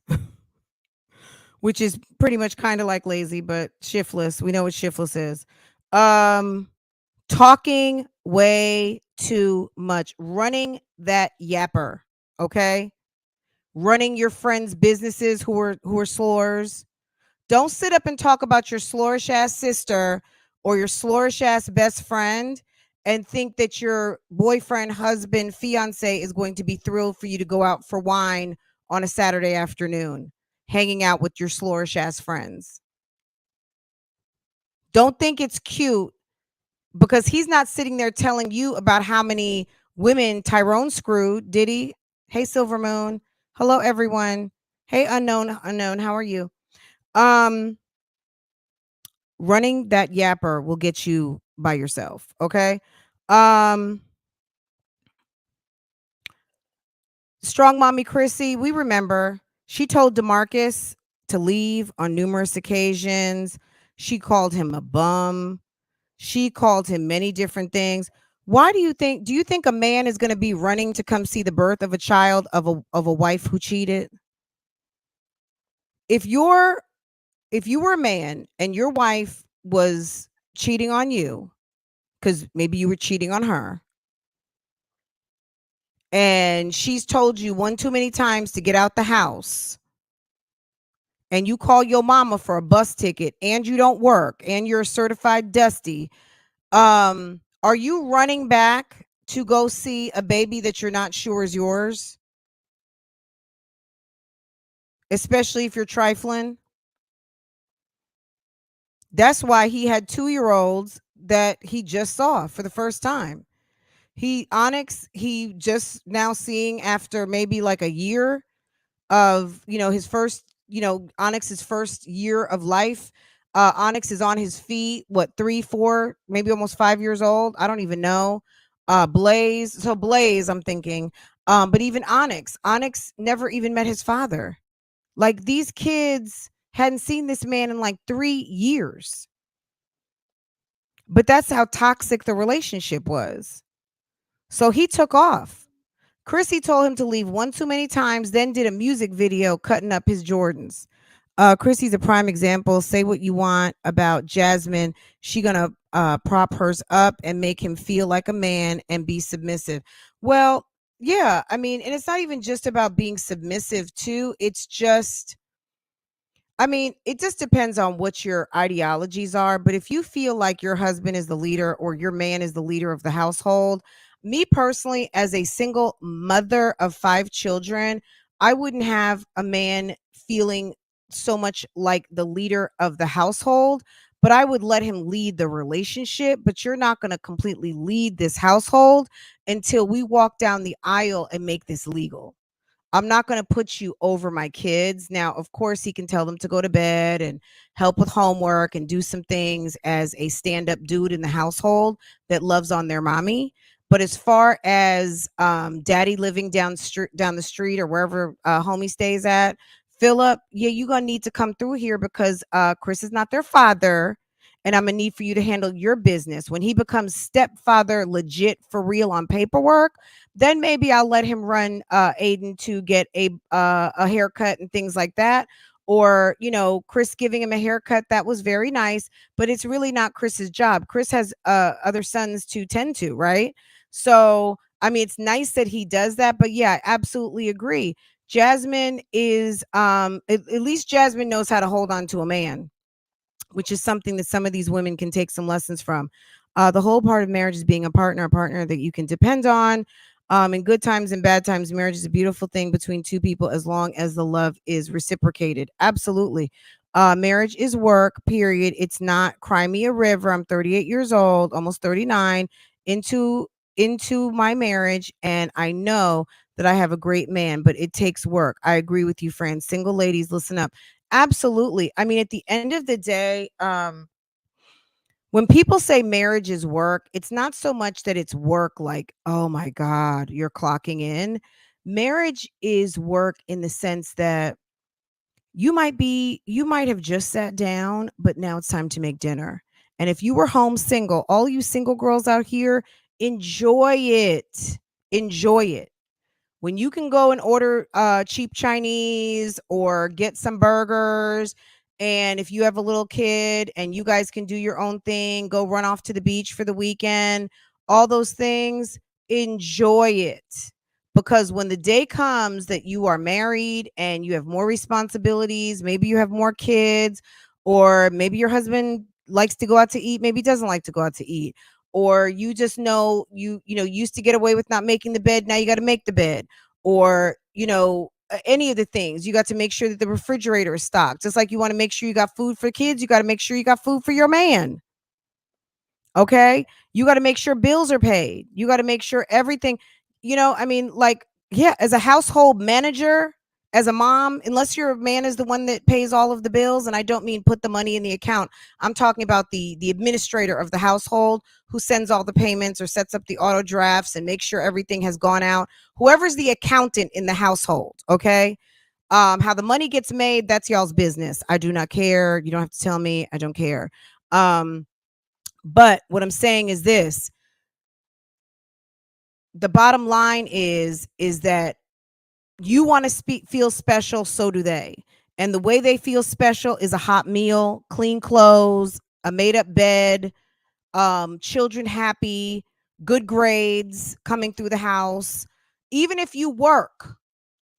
which is pretty much kind of like lazy, but shiftless. We know what shiftless is. Um Talking way too much, running that yapper, okay? Running your friends' businesses who are slurs. Don't sit up and talk about your slorish ass sister or your slorish ass best friend and think that your boyfriend, husband, fiance is going to be thrilled for you to go out for wine on a Saturday afternoon, hanging out with your slorish ass friends. Don't think it's cute because he's not sitting there telling you about how many women Tyrone screwed, did he? Hey, Silver Moon. Hello, everyone. Hey, unknown. How are you? Um, Running that yapper will get you by yourself. Okay. Um, Strong mommy Chrissy, we remember she told DeMarcus to leave on numerous occasions. She called him a bum. She called him many different things. Why do you think a man is going to be running to come see the birth of a child of a wife who cheated? If you're if you were a man and your wife was cheating on you cuz maybe you were cheating on her and she's told you one too many times to get out the house and you call your mama for a bus ticket and you don't work and you're a certified dusty, are you running back to go see a baby that you're not sure is yours? Especially if you're trifling? That's why he had 2-year-olds that he just saw for the first time. Onyx, he just now seeing after maybe like a year of, his first, Onyx's first year of life. Onyx is on his feet, what, 3, 4, maybe almost 5 years old. I don't even know. Blaze, I'm thinking. But even Onyx never even met his father. Like these kids hadn't seen this man in like 3 years. But that's how toxic the relationship was. So he took off. Chrissy told him to leave one too many times, then did a music video cutting up his Jordans. Chrissy's a prime example. Say what you want about Jasmine. She gonna prop hers up and make him feel like a man and be submissive. Well, yeah, I mean, and it's not even just about being submissive too. It's just, I mean, it just depends on what your ideologies are. But if you feel like your husband is the leader or your man is the leader of the household, me personally, as a single mother of 5 children, I wouldn't have a man feeling so much like the leader of the household, but I would let him lead the relationship. But you're not going to completely lead this household until we walk down the aisle and make this legal. I'm not going to put you over my kids. Now, of course, he can tell them to go to bed and help with homework and do some things as a stand-up dude in the household that loves on their mommy. But as far as daddy living down the street or wherever homie stays at, Philip, yeah, you're gonna need to come through here because Chris is not their father, and I'm gonna need for you to handle your business. When he becomes stepfather legit for real on paperwork, then maybe I'll let him run Aiden to get a haircut and things like that. Or, Chris giving him a haircut, that was very nice, but it's really not Chris's job. Chris has other sons to tend to, right? So, I mean, it's nice that he does that, but yeah, I absolutely agree. Jasmine is at least Jasmine knows how to hold on to a man, which is something that some of these women can take some lessons from. The whole part of marriage is being a partner that you can depend on. In good times and bad times, marriage is a beautiful thing between two people as long as the love is reciprocated. Absolutely. Marriage is work, period. It's not cry me a river. I'm 38 years old, almost 39, into my marriage, and I know that I have a great man, but it takes work. I agree with you, Fran. Single ladies, listen up. Absolutely. I mean, at the end of the day, when people say marriage is work, it's not so much that it's work like, oh my God, you're clocking in. Marriage is work in the sense that you might have just sat down, but now it's time to make dinner. And if you were home single, all you single girls out here, enjoy it. Enjoy it. When you can go and order cheap Chinese or get some burgers, and if you have a little kid and you guys can do your own thing, go run off to the beach for the weekend, all those things, enjoy it. Because when the day comes that you are married and you have more responsibilities, maybe you have more kids, or maybe your husband likes to go out to eat, maybe doesn't like to go out to eat, or you just know you know used to get away with not making the bed, now you got to make the bed, or any of the things, you got to make sure that the refrigerator is stocked. Just like you want to make sure you got food for kids, you got to make sure you got food for your man. Okay. You got to make sure bills are paid. You got to make sure everything, I mean, like, yeah, as a household manager, as a mom, unless your man is the one that pays all of the bills, and I don't mean put the money in the account. I'm talking about the administrator of the household who sends all the payments or sets up the auto drafts and makes sure everything has gone out. Whoever's the accountant in the household, okay? How the money gets made, that's y'all's business. I do not care. You don't have to tell me. I don't care. But what I'm saying is this: the bottom line is that you want to feel special, so do they. And the way they feel special is a hot meal, clean clothes, a made up bed, children happy, good grades coming through the house. Even if you work,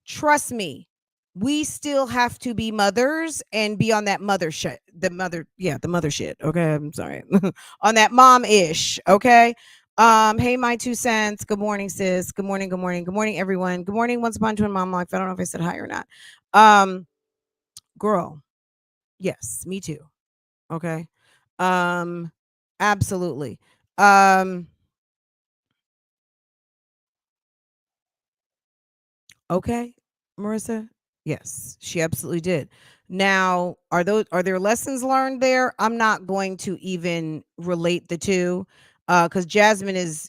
trust me, we still have to be mothers and be on that mother shit. The mother shit. Okay, I'm sorry. On that mom ish. Okay. Hey, my 2 cents. Good morning, sis. Good morning. Good morning. Good morning, everyone. Good morning. Once upon a time, mom life. I don't know if I said hi or not. Girl. Yes, me too. Okay. Absolutely. Okay, Marissa. Yes, she absolutely did. Now, are there lessons learned there? I'm not going to even relate the two, because Jasmine is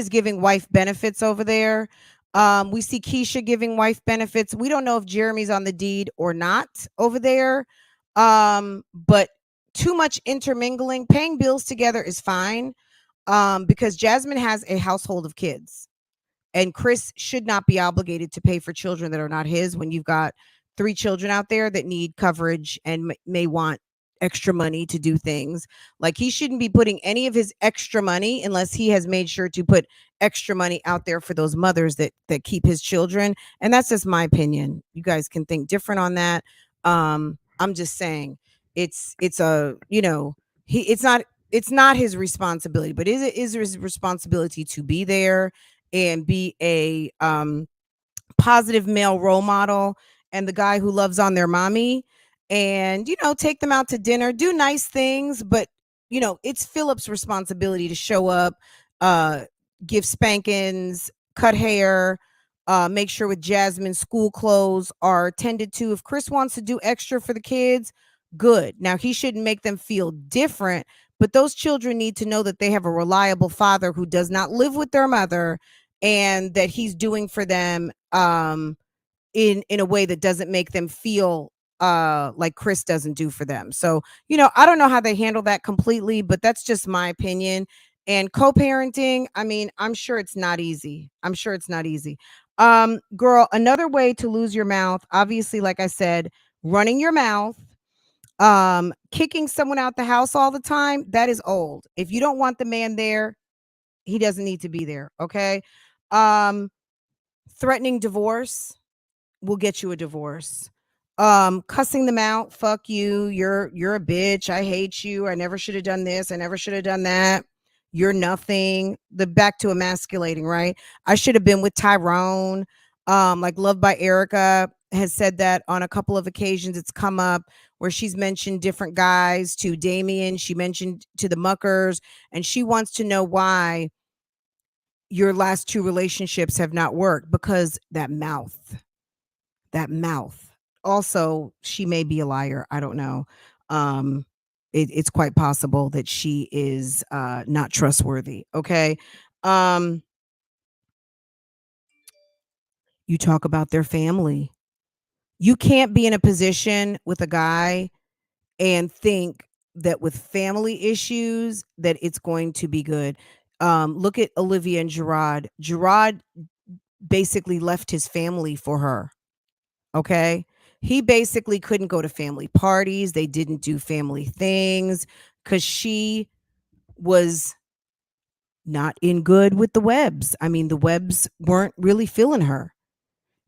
giving wife benefits over there. We see Keisha giving wife benefits. We don't know if Jeremy's on the deed or not over there. But too much intermingling, paying bills together is fine. Because Jasmine has a household of kids. And Chris should not be obligated to pay for children that are not his when you've got 3 children out there that need coverage and may want extra money to do things. Like, he shouldn't be putting any of his extra money unless he has made sure to put extra money out there for those mothers that keep his children. And that's just my opinion. You guys can think different on that. I'm just saying it's a, it's not his responsibility, but it is his responsibility to be there and be a positive male role model and the guy who loves on their mommy, and take them out to dinner, do nice things. But it's Philip's responsibility to show up, uh give spankings, cut hair, make sure with Jasmine school clothes are tended to. If Chris wants to do extra for the kids, good. Now, he shouldn't make them feel different, but those children need to know that they have a reliable father who does not live with their mother, and that he's doing for them in a way that doesn't make them feel like Chris doesn't do for them. So, I don't know how they handle that completely, but that's just my opinion. And co-parenting, I mean, I'm sure it's not easy. I'm sure it's not easy. Girl, another way to lose your mouth, obviously, like I said, running your mouth, kicking someone out the house all the time, that is old. If you don't want the man there, he doesn't need to be there. Okay. um Threatening divorce will get you a divorce. Cussing them out, fuck you, you're a bitch, I hate you, I never should have done this, I never should have done that, you're nothing. The back to emasculating, right? I should have been with Tyrone. Like Love by Erica has said that on a couple of occasions. It's come up where she's mentioned different guys to Damien, she mentioned to the Muckers, and she wants to know why your last 2 relationships have not worked. Because that mouth. Also, she may be a liar. I don't know. Um, it's quite possible that she is not trustworthy. Okay. Um, you talk about their family. You can't be in a position with a guy and think that with family issues that it's going to be good. Look at Olivia and Gerard. Gerard basically left his family for her. Okay. He basically couldn't go to family parties. They didn't do family things because she was not in good with the Webs. I mean, the Webs weren't really feeling her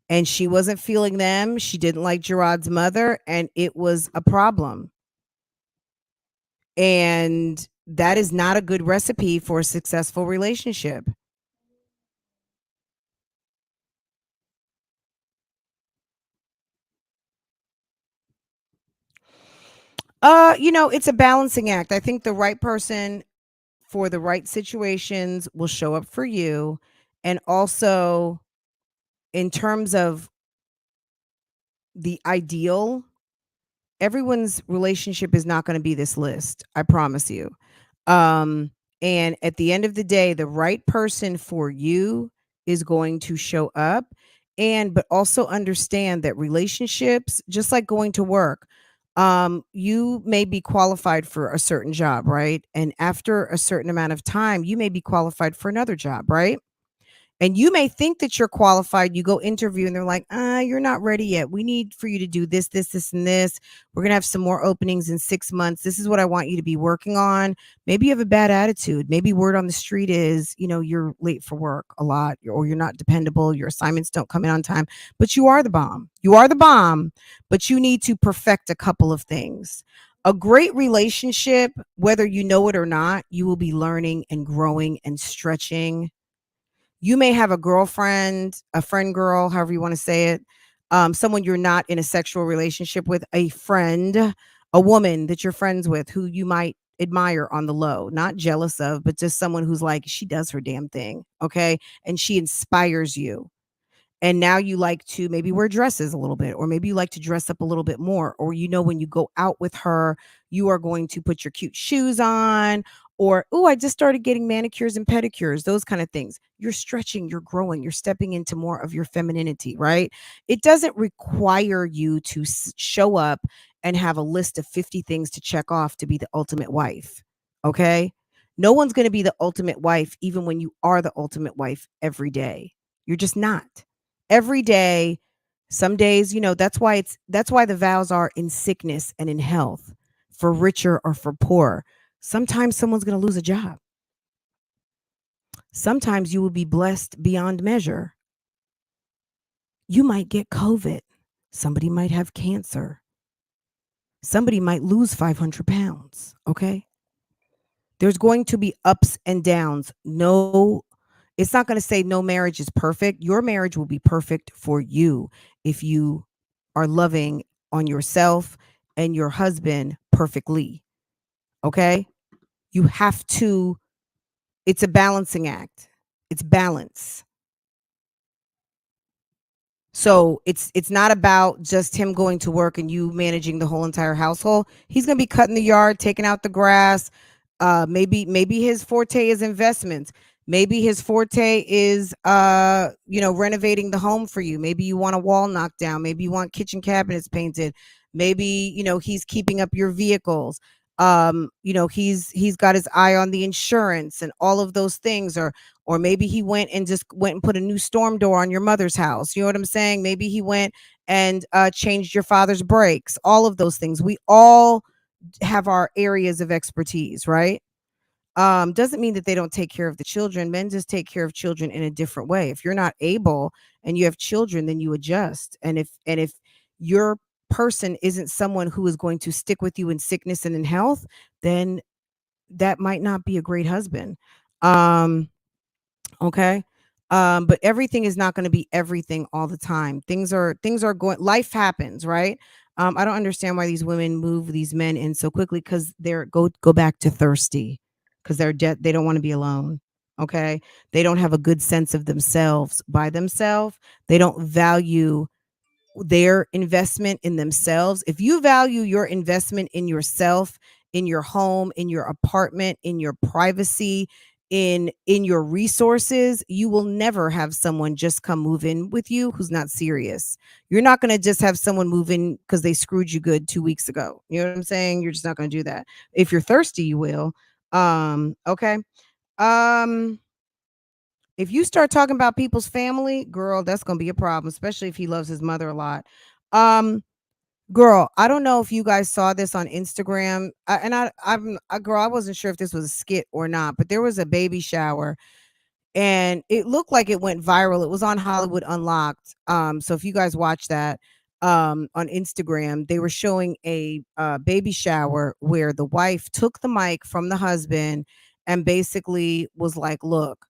and she wasn't feeling them. She didn't like Gerard's mother, and it was a problem. And that is not a good recipe for a successful relationship. It's a balancing act. I think the right person for the right situations will show up for you. And also, in terms of the ideal, everyone's relationship is not going to be this list. I promise you. Um, and at the end of the day, the right person for you is going to show up. And but also understand that relationships, just like going to work, you may be qualified for a certain job, right? And after a certain amount of time, you may be qualified for another job, right? And you may think that you're qualified. You go interview and they're like, you're not ready yet. We need for you to do this, this, this, and this. We're going to have some more openings in 6 months. This is what I want you to be working on. Maybe you have a bad attitude. Maybe word on the street is, you're late for work a lot, or you're not dependable. Your assignments don't come in on time, but you are the bomb. You are the bomb, but you need to perfect a couple of things. A great relationship, whether you know it or not, you will be learning and growing and stretching. You may have a girlfriend, a friend girl, however you want to say it, someone you're not in a sexual relationship with, a friend, a woman that you're friends with who you might admire on the low, not jealous of, but just someone who's like, she does her damn thing. Okay. And she inspires you. And now you like to maybe wear dresses a little bit, or maybe you like to dress up a little bit more, or when you go out with her, you are going to put your cute shoes on, or oh, I just started getting manicures and pedicures, those kind of things. You're stretching, you're growing, you're stepping into more of your femininity, right? It doesn't require you to show up and have a list of 50 things to check off to be the ultimate wife. Okay? No one's going to be the ultimate wife even when you are the ultimate wife every day. You're just not every day. Some days, that's why the vows are in sickness and in health, for richer or for poor. Sometimes someone's going to lose a job. Sometimes you will be blessed beyond measure. You might get COVID. Somebody might have cancer. Somebody might lose 500 pounds. Okay. There's going to be ups and downs. No, it's not going to say no marriage is perfect. Your marriage will be perfect for you if you are loving on yourself and your husband perfectly. Okay? You have to, it's a balancing act. It's balance. So it's not about just him going to work and you managing the whole entire household. He's going to be cutting the yard, taking out the grass. Maybe his forte is investments. Maybe his forte is renovating the home for you. Maybe you want a wall knocked down. Maybe you want kitchen cabinets painted. Maybe he's keeping up your vehicles. He's got his eye on the insurance and all of those things. Or maybe he went and put a new storm door on your mother's house. You know what I'm saying? Maybe he went and changed your father's brakes. All of those things. We all have our areas of expertise, right? Doesn't mean that they don't take care of the children. Men just take care of children in a different way. If you're not able and you have children, then you adjust. And if your person isn't someone who is going to stick with you in sickness and in health, then that might not be a great husband. Okay. But everything is not going to be everything all the time. Things are going, life happens, right? I don't understand why these women move these men in so quickly, because they're go back to thirsty, because they don't want to be alone. Okay. They don't have a good sense of themselves by themselves. They don't value their investment in themselves. If you value your investment in yourself in your home, in your apartment, in your privacy, in your resources. You will never have someone just come move in with you who's not serious. You're not going to just have someone move in because they screwed you good 2 weeks ago. You know what I'm saying? You're just not going to do that. If you're thirsty, you will. Okay. Um, if you start talking about people's family, girl, that's gonna be a problem, especially if he loves his mother a lot. Um, Girl, I don't know if you guys saw this on Instagram, girl, I wasn't sure if this was a skit or not, but there was a baby shower and it looked like it went viral. It was on Hollywood Unlocked. So if you guys watch that on Instagram, they were showing a baby shower where the wife took the mic from the husband and basically was like, "Look."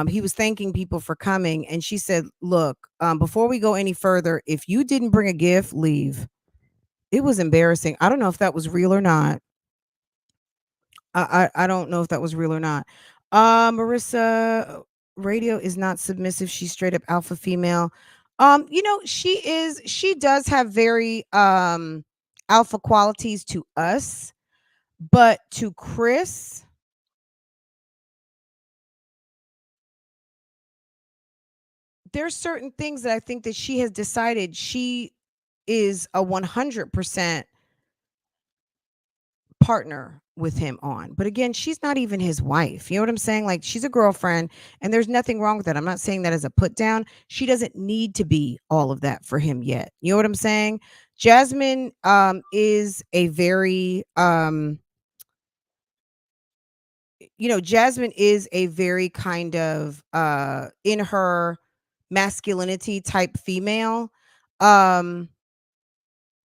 He was thanking people for coming, and she said, "Look, before we go any further, if you didn't bring a gift, leave." It was embarrassing. I don't know if that was real or not. I don't know if that was real or not. Marissa, radio is not submissive. She's straight up alpha female. She does have very alpha qualities to us, but to Chris, there's certain things that I think that she has decided she is a 100% partner with him on. But again, she's not even his wife. You know what I'm saying? Like, she's a girlfriend, and there's nothing wrong with that. I'm not saying that as a put down. She doesn't need to be all of that for him yet. You know what I'm saying? Jasmine is a very Jasmine is a very kind of in her masculinity type female. Um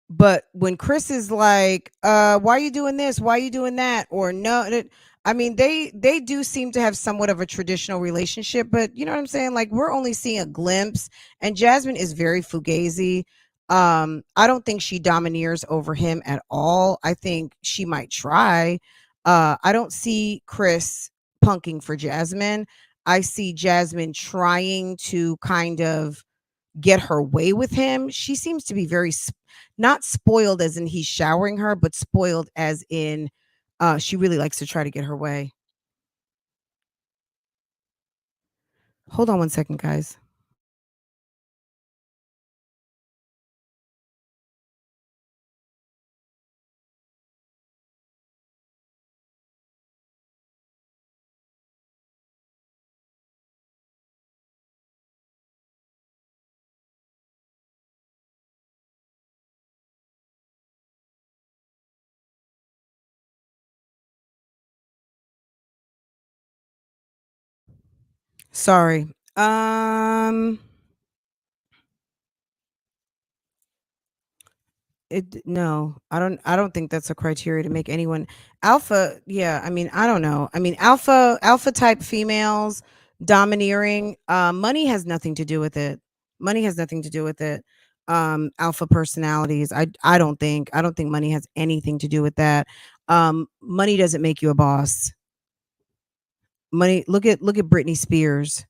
But when Chris is like, why are you doing this? Why are you doing that? Or no, I mean, they do seem to have somewhat of a traditional relationship, but you know what I'm saying? Like, we're only seeing a glimpse, and Jasmine is very fugazi. I don't think she domineers over him at all. I think she might try. I don't see Chris punking for Jasmine. I see Jasmine trying to kind of get her way with him. She seems to be very not spoiled as in he's showering her, but spoiled as in she really likes to try to get her way. Hold on one second, guys. Sorry. No, I don't think that's a criteria to make anyone alpha. Yeah, I mean, I don't know. I mean, alpha type females domineering, money has nothing to do with it. Money has nothing to do with it. Alpha personalities, I don't think money has anything to do with that. Money doesn't make you a boss. Money, look at Britney Spears.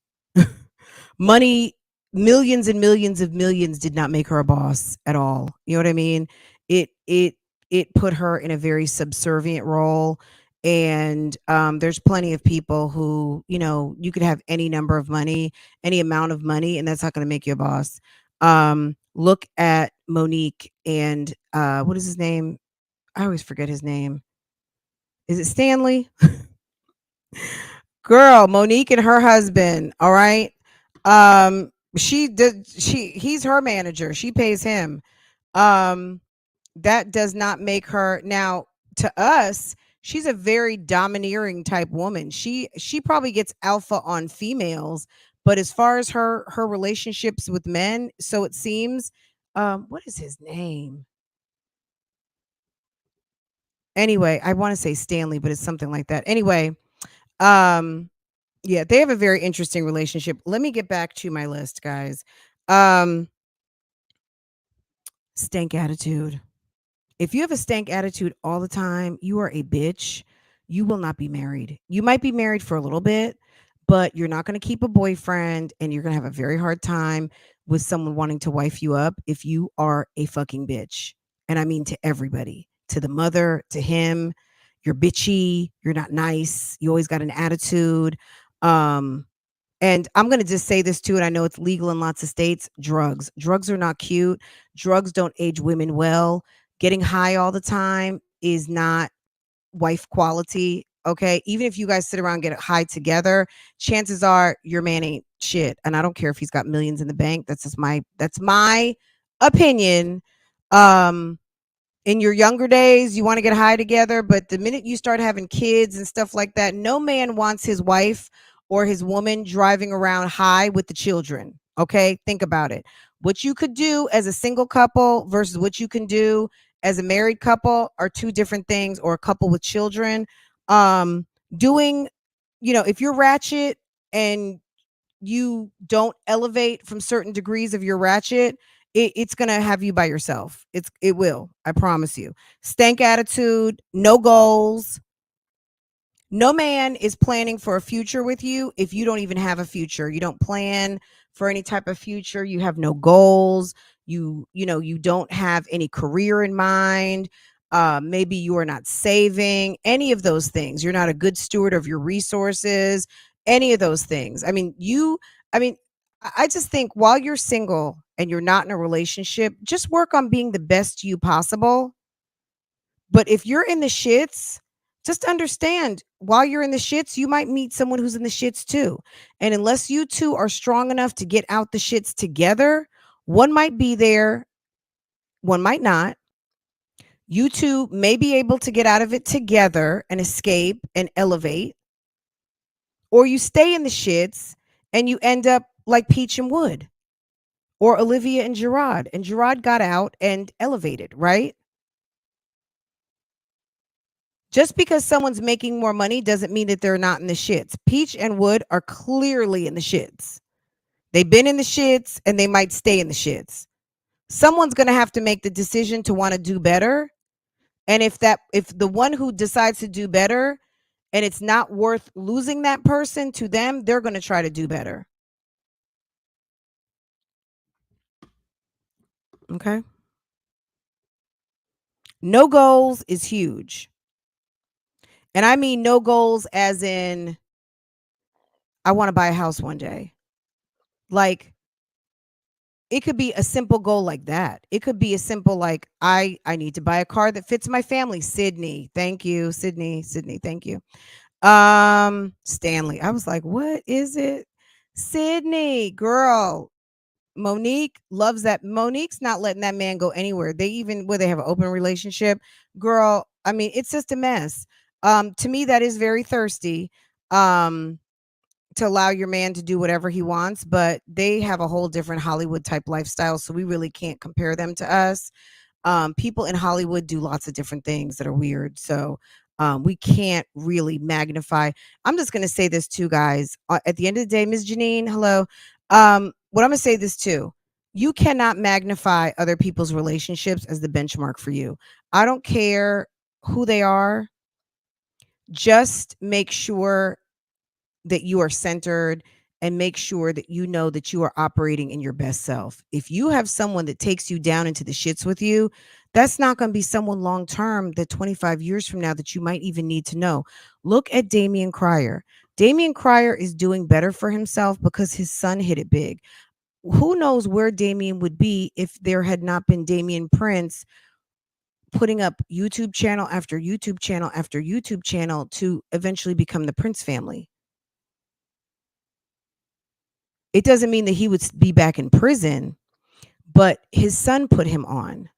Money, millions and millions of millions did not make her a boss at all. You know what I mean? It put her in a very subservient role. And there's plenty of people who, you could have any number of money, any amount of money, and that's not going to make you a boss. Look at Monique and what is his name? I always forget his name. Is it Stanley? Girl, Monique and her husband, all right? He's her manager. She pays him. Um, that does not make her now to us, she's a very domineering type woman. She probably gets alpha on females, but as far as her relationships with men, so it seems, what is his name? Anyway, I want to say Stanley, but it's something like that. Anyway, um yeah, they have a very interesting relationship. Let me get back to my list, guys. Um, Stank attitude. If you have a stank attitude all the time, you are a bitch. You will not be married. You might be married for a little bit, but you're not going to keep a boyfriend, and you're going to have a very hard time with someone wanting to wife you up if you are a fucking bitch. And I mean to everybody, to the mother, to him. you're bitchy, you're not nice, you always got an attitude. Um, and I'm going to just say this too, and I know it's legal in lots of states. Drugs are not cute. Drugs don't age women well. Getting high all the time is not wife quality. Okay. Even if you guys sit around and get high together, chances are your man ain't shit. And I don't care if he's got millions in the bank. That's my opinion. Um, in your younger days, you want to get high together, but the minute you start having kids and stuff like that, no man wants his wife or his woman driving around high with the children. Okay? Think about it. What you could do as a single couple versus what you can do as a married couple are two different things, or a couple with children. Doing, if you're ratchet and you don't elevate from certain degrees of your ratchet, it's gonna have you by yourself. It will. I promise you. Stank attitude, no goals. No man is planning for a future with you if you don't even have a future. You don't plan for any type of future. You have no goals. You don't have any career in mind. Maybe you are not saving, any of those things. You're not a good steward of your resources, any of those things. I just think while you're single and you're not in a relationship, just work on being the best you possible. But if you're in the shits, just understand while you're in the shits, you might meet someone who's in the shits too. And unless you two are strong enough to get out the shits together, one might be there, one might not. You two may be able to get out of it together and escape and elevate, or you stay in the shits and you end up like Peach and Wood, or Olivia and Gerard. And Gerard got out and elevated, right? Just because someone's making more money doesn't mean that they're not in the shits. Peach and Wood are clearly in the shits. They've been in the shits and they might stay in the shits. Someone's going to have to make the decision to want to do better. And if the one who decides to do better and it's not worth losing that person to them, they're going to try to do better. Okay? No goals is huge. And I mean no goals as in I want to buy a house one day. Like, it could be a simple goal like that. It could be a simple like I need to buy a car that fits my family. Sydney, thank you. Sydney, thank you. Stanley. I was like, what is it? Sydney, girl. Monique loves that. Monique's not letting that man go anywhere. They have an open relationship. Girl, I mean, it's just a mess. To me, that is very thirsty. To allow your man to do whatever he wants, but they have a whole different Hollywood type lifestyle, so we really can't compare them to us. People in Hollywood do lots of different things that are weird, so we can't really magnify. I'm just going to say this too, guys. At the end of the day, Ms. Janine, hello. What I'm going to say this too. You cannot magnify other people's relationships as the benchmark for you. I don't care who they are. Just make sure that you are centered and make sure that you know that you are operating in your best self. If you have someone that takes you down into the shits with you, that's not going to be someone long term that 25 years from now that you might even need to know. Look at Damian Cryer. Damian Cryer is doing better for himself because his son hit it big. Who knows where Damian would be if there had not been Damian Prince putting up YouTube channel after YouTube channel after YouTube channel to eventually become the Prince family. It doesn't mean that he would be back in prison, but his son put him on.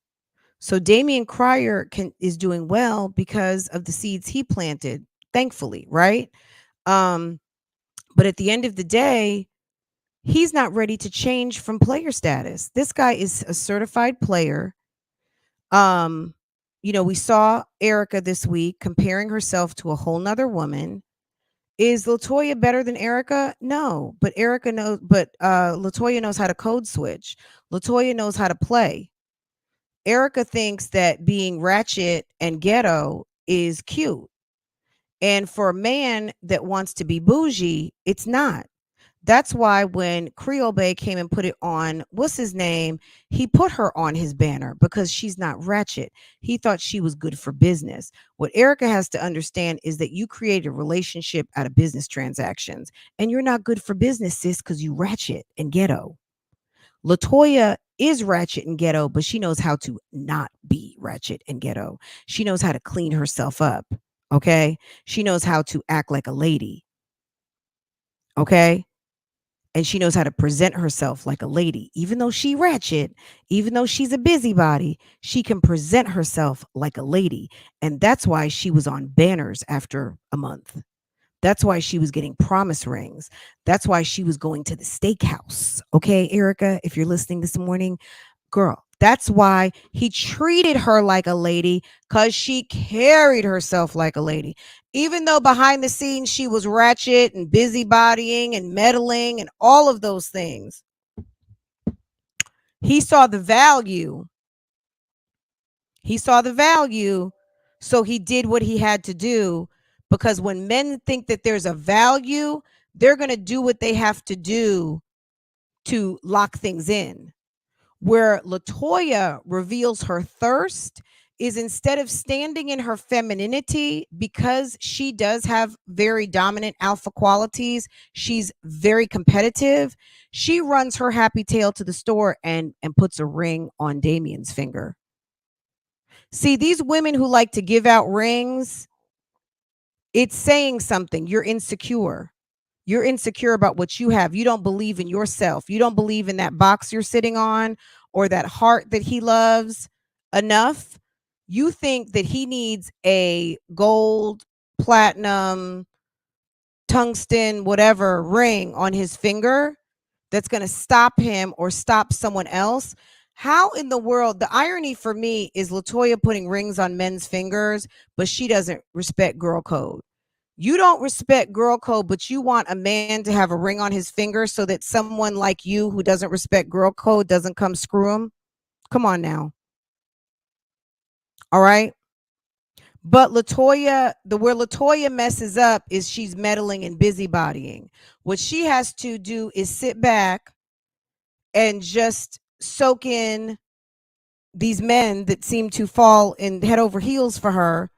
So Damian Cryer is doing well because of the seeds he planted, thankfully, right? But at the end of the day, he's not ready to change from player status. This guy is a certified player. We saw Erica this week comparing herself to a whole nother woman. Is Latoya better than Erica? No, but Latoya knows how to code switch. Latoya knows how to play. Erica thinks that being ratchet and ghetto is cute. And for a man that wants to be bougie, it's not. That's why when Creole Bay came and put it on, what's his name? He put her on his banner because she's not ratchet. He thought she was good for business. What Erica has to understand is that you create a relationship out of business transactions, and you're not good for business, sis, because you ratchet and ghetto. Latoya is ratchet and ghetto, but she knows how to not be ratchet and ghetto. She knows how to clean herself up. Okay. She knows how to act like a lady. Okay. And she knows how to present herself like a lady. Even though she ratchet, even though she's a busybody, she can present herself like a lady. And that's why she was on banners after a month. That's why she was getting promise rings. That's why she was going to the steakhouse. Okay, Erica, if you're listening this morning, girl, that's why he treated her like a lady, because she carried herself like a lady. Even though behind the scenes she was ratchet and busybodying and meddling and all of those things, he saw the value. He saw the value. So he did what he had to do, because when men think that there's a value, they're going to do what they have to do to lock things in. Where Latoya reveals her thirst is, instead of standing in her femininity, because she does have very dominant alpha qualities, she's very competitive, she runs her happy tail to the store and puts a ring on Damien's finger. See, these women who like to give out rings, it's saying something. You're insecure. You're insecure about what you have. You don't believe in yourself. You don't believe in that box you're sitting on or that heart that he loves enough. You think that he needs a gold, platinum, tungsten, whatever ring on his finger that's going to stop him or stop someone else. How in the world? The irony for me is Latoya putting rings on men's fingers, but she doesn't respect girl code. You don't respect girl code, but you want a man to have a ring on his finger so that someone like you who doesn't respect girl code doesn't come screw him. Come on now. All right. But Latoya, where Latoya messes up is she's meddling and busybodying. What she has to do is sit back and just soak in these men that seem to fall in head over heels for her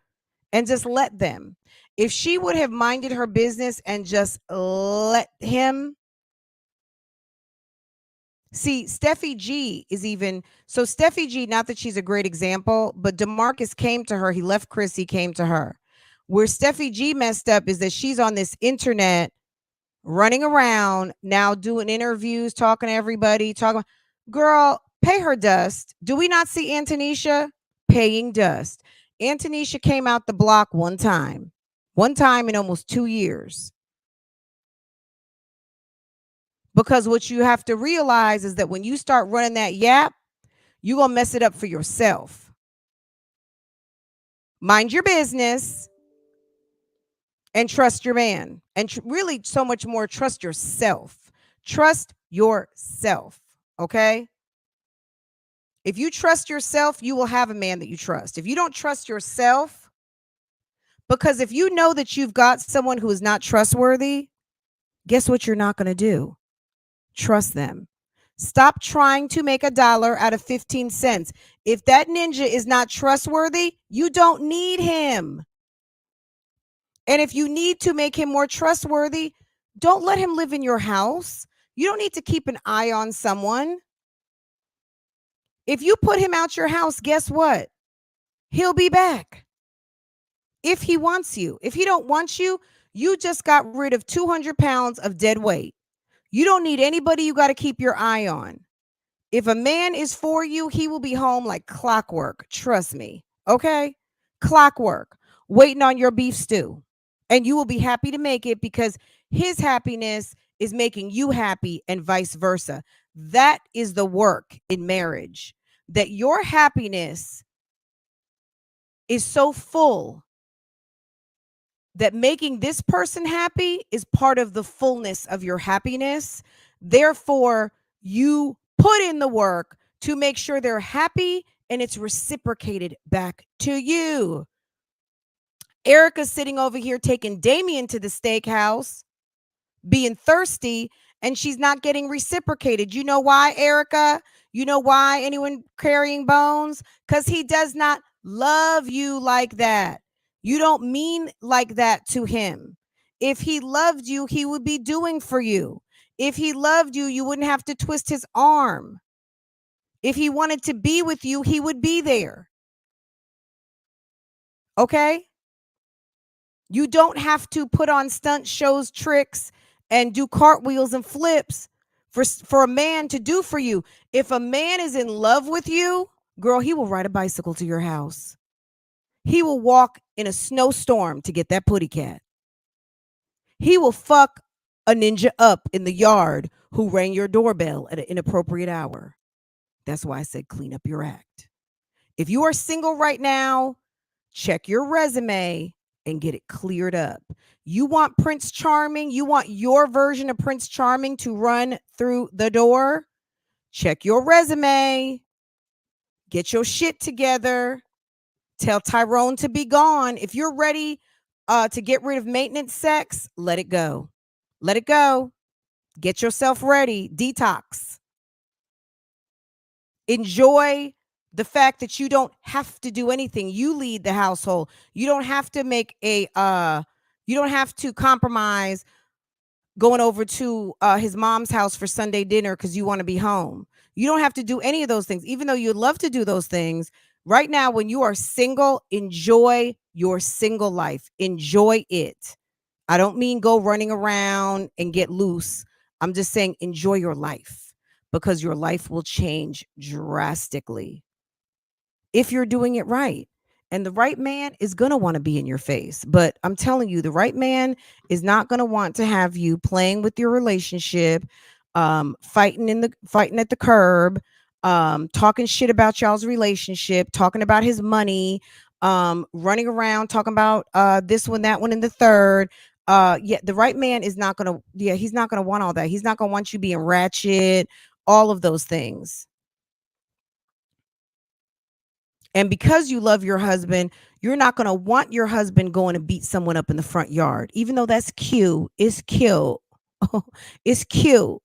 and just let them. If she would have minded her business and just let him. See, Steffi G is even so. Steffi G, not that she's a great example, but DeMarcus came to her. He left Chris, he came to her. Where Steffi G messed up is that she's on this internet running around now doing interviews, talking to everybody, talking. Girl, pay her dust. Do we not see Antonisha paying dust? Antonisha came out the block one time in almost 2 years. Because what you have to realize is that when you start running that yap, you're going to mess it up for yourself. Mind your business and trust your man. And really, so much more, trust yourself. Trust yourself. Okay? If you trust yourself, you will have a man that you trust. If you don't trust yourself, because if you know that you've got someone who is not trustworthy, guess what you're not going to do? Trust them. Stop trying to make $1 out of 15 cents. If that ninja is not trustworthy, you don't need him. And if you need to make him more trustworthy, don't let him live in your house. You don't need to keep an eye on someone. If you put him out your house, guess what? He'll be back. If he wants you. If he don't want you, you just got rid of 200 pounds of dead weight. You don't need anybody you got to keep your eye on. If a man is for you, he will be home like clockwork. Trust me. Okay? Clockwork. Waiting on your beef stew. And you will be happy to make it because his happiness is making you happy and vice versa. That is the work in marriage. That your happiness is so full that making this person happy is part of the fullness of your happiness. Therefore, you put in the work to make sure they're happy and it's reciprocated back to you. Erica's sitting over here taking Damien to the steakhouse, being thirsty, and she's not getting reciprocated. You know why, Erica? You know why, anyone carrying bones? Because he does not love you like that. You don't mean like that to him. If he loved you, he would be doing for you. If he loved you, you wouldn't have to twist his arm. If he wanted to be with you, he would be there. Okay? You don't have to put on stunt shows, tricks, and do cartwheels and flips for a man to do for you. If a man is in love with you, girl, he will ride a bicycle to your house. He will walk in a snowstorm to get that putty cat. He will fuck a ninja up in the yard who rang your doorbell at an inappropriate hour. That's why I said clean up your act. If you are single right now, check your resume and get it cleared up. You want Prince Charming? You want your version of Prince Charming to run through the door? Check your resume. Get your shit together. Tell Tyrone to be gone. If you're ready to get rid of maintenance sex, let it go. Let it go. Get yourself ready. Detox. Enjoy the fact that you don't have to do anything. You lead the household. You don't have to make you don't have to compromise going over to his mom's house for Sunday dinner because you want to be home. You don't have to do any of those things, even though you'd love to do those things. Right now, when you are single, enjoy your single life. Enjoy it. I don't mean go running around and get loose. I'm just saying enjoy your life, because your life will change drastically if you're doing it right. And the right man is going to want to be in your face. But I'm telling you, the right man is not going to want to have you playing with your relationship, fighting at the curb, talking shit about y'all's relationship, talking about his money, running around talking about this one, that one, and the third. Yeah, the right man is not going to, he's not going to want all that. He's not going to want you being ratchet, all of those things. And because you love your husband, you're not going to want your husband going to beat someone up in the front yard, even though that's cute. It's cute. It's cute.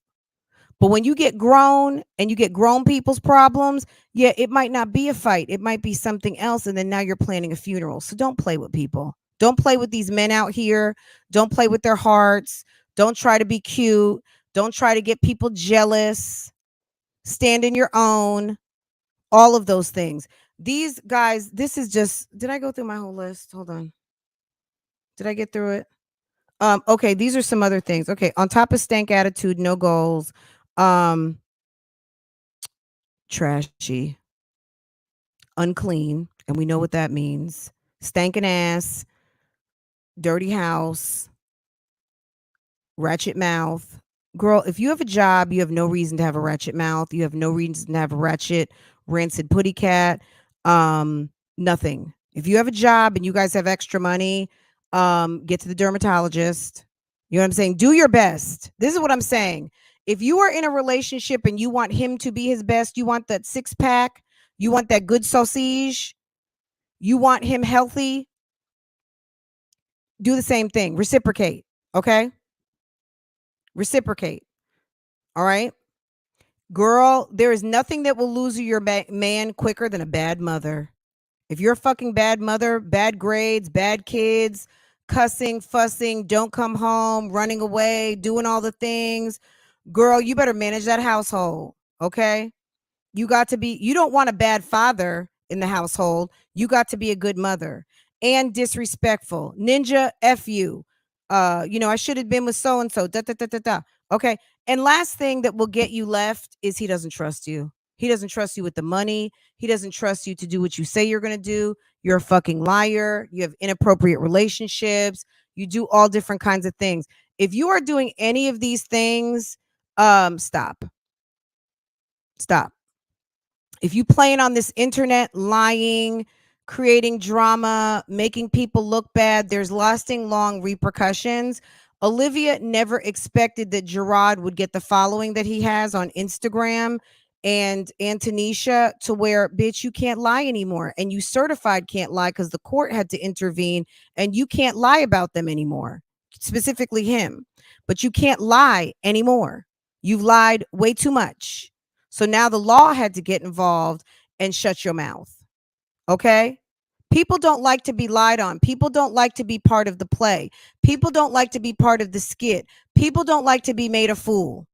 But when you get grown and you get grown people's problems, yeah, it might not be a fight. It might be something else. And then now you're planning a funeral. So don't play with people. Don't play with these men out here. Don't play with their hearts. Don't try to be cute. Don't try to get people jealous. Stand in your own. All of those things. These guys, this is just, did I go through my whole list? Hold on. Did I get through it? Okay, these are some other things. Okay, on top of stank attitude, no goals. Trashy, unclean, and we know what that means. Stankin' ass, dirty house, ratchet mouth. Girl, if you have a job, you have no reason to have a ratchet mouth. You have no reason to have a ratchet, rancid putty cat. Nothing. If you have a job and you guys have extra money, get to the dermatologist. You know what I'm saying? Do your best. This is what I'm saying. If you are in a relationship and you want him to be his best, you want that 6-pack, you want that good sausage, you want him healthy, do the same thing. Reciprocate. Okay? Reciprocate. All right? Girl, there is nothing that will lose your man quicker than a bad mother. If you're a fucking bad mother, bad grades, bad kids, cussing, fussing, don't come home, running away, doing all the things, girl, you better manage that household. Okay? You don't want a bad father in the household. You got to be a good mother. And disrespectful. Ninja, F you. I should have been with so-and-so. Da, da, da, da, da. Okay. And last thing that will get you left is he doesn't trust you. He doesn't trust you with the money. He doesn't trust you to do what you say you're going to do. You're a fucking liar. You have inappropriate relationships. You do all different kinds of things. If you are doing any of these things, stop. Stop. If you playing on this internet, lying, creating drama, making people look bad, there's lasting long repercussions. Olivia never expected that Gerard would get the following that he has on Instagram and Antonisha, to where, bitch, you can't lie anymore. And you certified can't lie because the court had to intervene, and you can't lie about them anymore, specifically him. but you can't lie anymore. You've lied way too much. So now the law had to get involved and shut your mouth. Okay? People don't like to be lied on. People don't like to be part of the play. People don't like to be part of the skit. People don't like to be made a fool.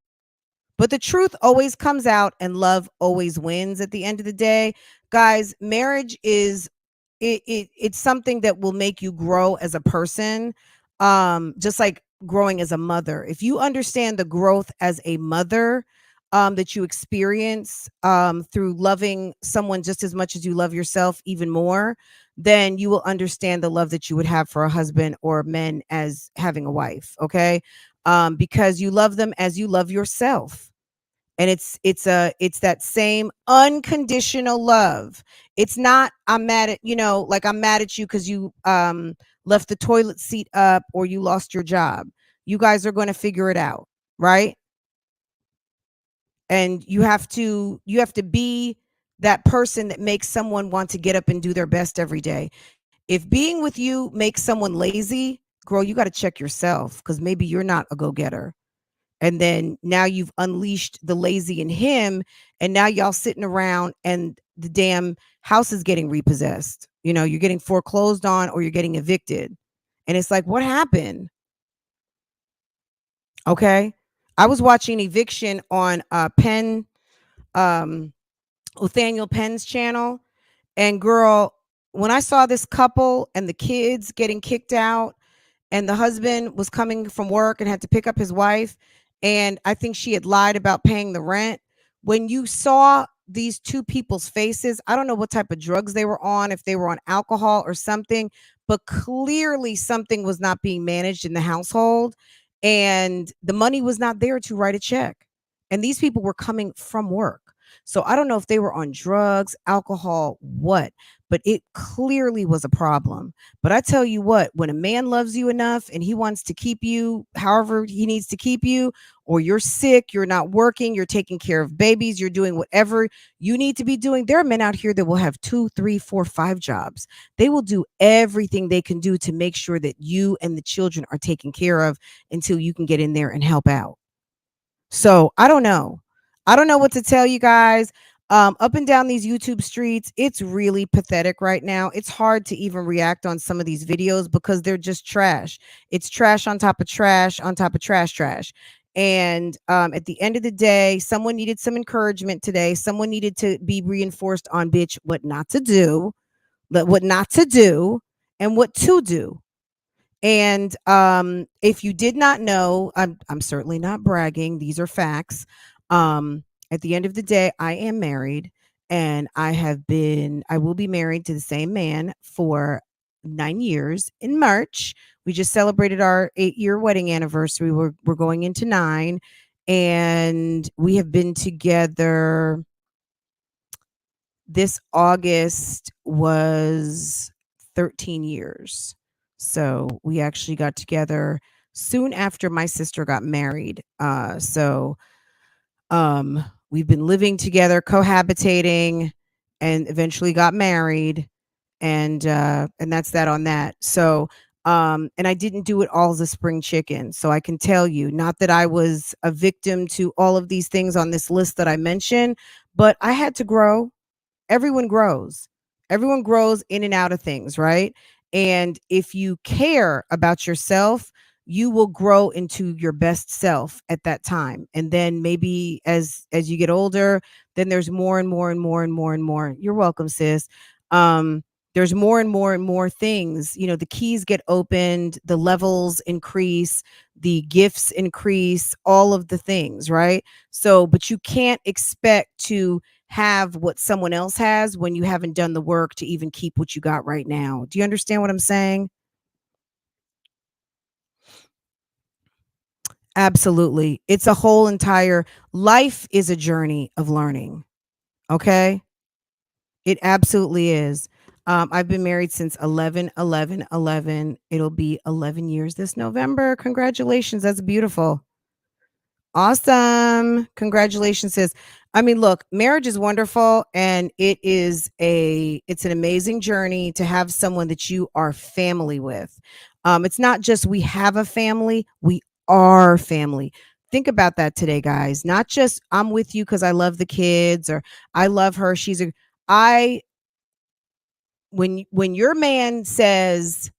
But the truth always comes out and love always wins at the end of the day. Guys, marriage is it's something that will make you grow as a person. Just like growing as a mother. If you understand the growth as a mother that you experience through loving someone just as much as you love yourself, even more, then you will understand the love that you would have for a husband or men as having a wife. Okay. Because you love them as you love yourself. And it's that same unconditional love. It's not I'm mad at, like I'm mad at you because you left the toilet seat up or you lost your job. You guys are going to figure it out, right? And you have to be that person that makes someone want to get up and do their best every day. If being with you makes someone lazy, girl, you got to check yourself, because maybe you're not a go-getter. And then now you've unleashed the lazy in him, and now y'all sitting around and the damn house is getting repossessed. You're getting foreclosed on or you're getting evicted. And it's like, what happened? Okay. I was watching Eviction on Penn, Nathaniel Penn's channel. And girl, when I saw this couple and the kids getting kicked out, and the husband was coming from work and had to pick up his wife, and I think she had lied about paying the rent. When you saw these two people's faces, I don't know what type of drugs they were on, if they were on alcohol or something, but clearly something was not being managed in the household, and the money was not there to write a check. And these people were coming from work. So I don't know if they were on drugs, alcohol, what, but it clearly was a problem. But I tell you what, when a man loves you enough and he wants to keep you however he needs to keep you, or you're sick, you're not working, you're taking care of babies, you're doing whatever you need to be doing. There are men out here that will have 2, 3, 4, 5 jobs. They will do everything they can do to make sure that you and the children are taken care of until you can get in there and help out. So I don't know. I don't know what to tell you guys. Up and down these YouTube streets, it's really pathetic right now. It's hard to even react on some of these videos because they're just trash. It's trash on top of trash on top of trash. And at the end of the day, someone needed some encouragement today. Someone needed to be reinforced on, bitch, what not to do, what not to do, and what to do. And if you did not know, I'm certainly not bragging. These are facts. At the end of the day, I am married, and I will be married to the same man for 9 years in March. We just celebrated our 8-year wedding anniversary. We're going into 9, and we have been together. This August was 13 years. So we actually got together soon after my sister got married. We've been living together, cohabitating, and eventually got married. And that's that on that. So and I didn't do it all as a spring chicken. So I can tell you, not that I was a victim to all of these things on this list that I mentioned, but I had to grow. Everyone grows. Everyone grows in and out of things, right? And if you care about yourself, you will grow into your best self at that time. And then maybe as you get older, then there's more and more and more and more and more. You're welcome, sis. There's more and more and more things. The keys get opened, the levels increase, the gifts increase, all of the things, right? So, but you can't expect to have what someone else has when you haven't done the work to even keep what you got right now. Do you understand what I'm saying? Absolutely. It's a whole entire life is a journey of learning. Okay? It absolutely is. I've been married since 11/11/11. It'll be 11 years this November. Congratulations. That's beautiful. Awesome. Congratulations, sis. I mean, look, marriage is wonderful, and it's an amazing journey to have someone that you are family with. It's not just we have a family, we our family. Think about that today, guys. Not just I'm with you because I love the kids or I love her. I when your man says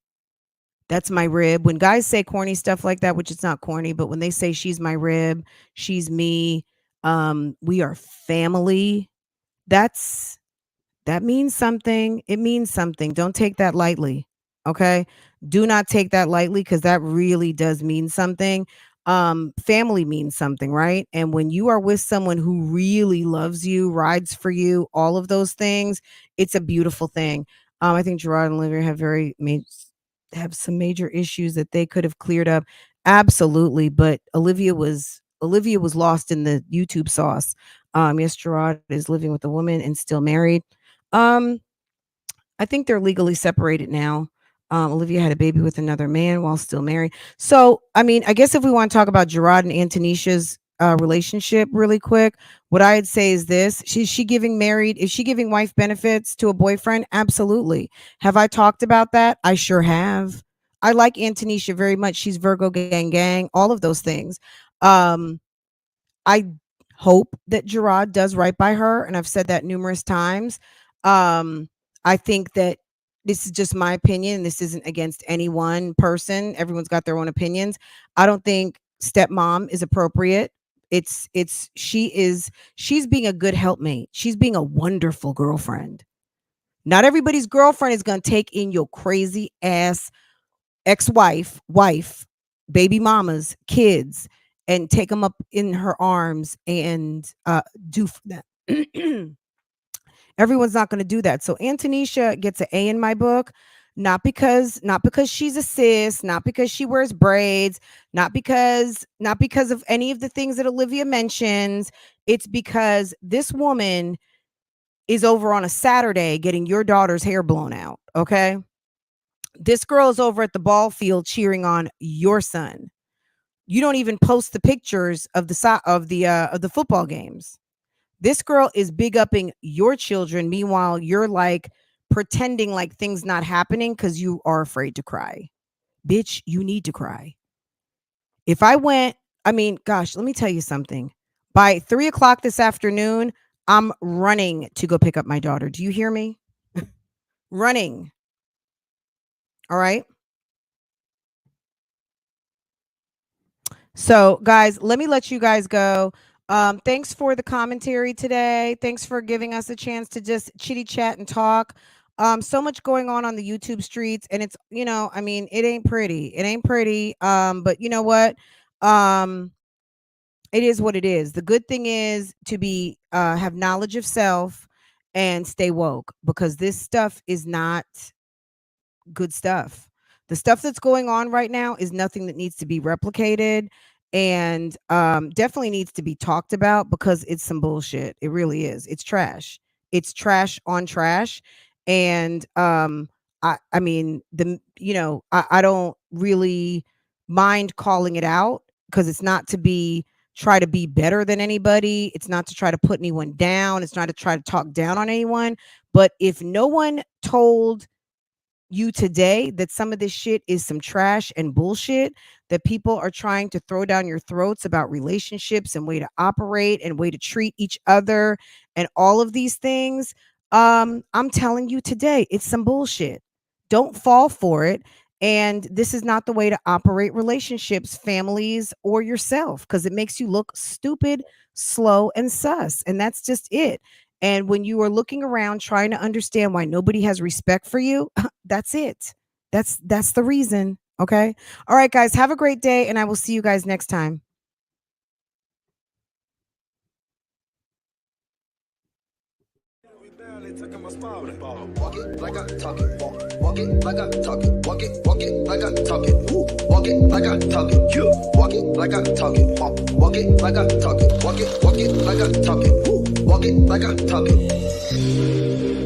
that's my rib, when guys say corny stuff like that, which it's not corny, but when they say she's my rib, she's me, we are family, that's that means something. It means something. Don't take that lightly. Okay? Do not take that lightly because that really does mean something. Family means something, right? And when you are with someone who really loves you, rides for you, all of those things, it's a beautiful thing. I think Gerard and Olivia have some major issues that they could have cleared up. Absolutely, but Olivia was lost in the YouTube sauce. Yes, Gerard is living with a woman and still married. Um, I think they're legally separated now. Olivia had a baby with another man while still married. So, I mean, I guess if we want to talk about Gerard and Antonisha's relationship really quick, what I'd say is this: is she giving married? Is she giving wife benefits to a boyfriend? Absolutely. Have I talked about that? I sure have. I like Antonisha very much. She's Virgo gang gang, all of those things. Um, I hope that Gerard does right by her, and I've said that numerous times. Um, I think that this is just my opinion. This isn't against any one person. Everyone's got their own opinions. I don't think stepmom is appropriate. She's being a good helpmate. She's being a wonderful girlfriend. Not everybody's girlfriend is going to take in your crazy ass ex-wife, wife, baby mamas, kids, and take them up in her arms and do for that. Everyone's not going to do that. So Antonisha gets an A in my book, not because she's a sis, not because she wears braids, not because of any of the things that Olivia mentions. It's because this woman is over on a Saturday getting your daughter's hair blown out, okay? This girl is over at the ball field cheering on your son. You don't even post the pictures of the football games. This girl is big upping your children. Meanwhile, you're like pretending like things not happening because you are afraid to cry. Bitch, you need to cry. If I went, I mean, gosh, let me tell you something. By 3:00 this afternoon, I'm running to go pick up my daughter. Do you hear me? Running. All right. So, guys, let me let you guys go. Thanks for the commentary today. Thanks for giving us a chance to just chitty chat and talk. So much going on the YouTube streets, and it's, I mean, it ain't pretty. It ain't pretty. But you know what? It is what it is. The good thing is to be have knowledge of self and stay woke, because this stuff is not good stuff. The stuff that's going on right now is nothing that needs to be replicated, and definitely needs to be talked about, because it's some bullshit. It really is. It's trash. It's trash on trash. And I mean, I don't really mind calling it out, because it's not to be try to be better than anybody. It's not to try to put anyone down. It's not to try to talk down on anyone. But if no one told you today that some of this shit is some trash and bullshit that people are trying to throw down your throats about relationships and way to operate and way to treat each other and all of these things, I'm telling you today, it's some bullshit. Don't fall for it. And this is not the way to operate relationships, families, or yourself, because it makes you look stupid, slow, and sus. And that's just it. And when you are looking around trying to understand why nobody has respect for you, that's it. That's the reason. Okay. All right, guys, have a great day, and I will see you guys next time. Walk it like I talk it. Walk it like I talk it. Walk it like I talk it. Walk it like I talk it. Walk it like I talk it. Walk it like I talk it. Walk it like I talk it. Walk it like I talk it.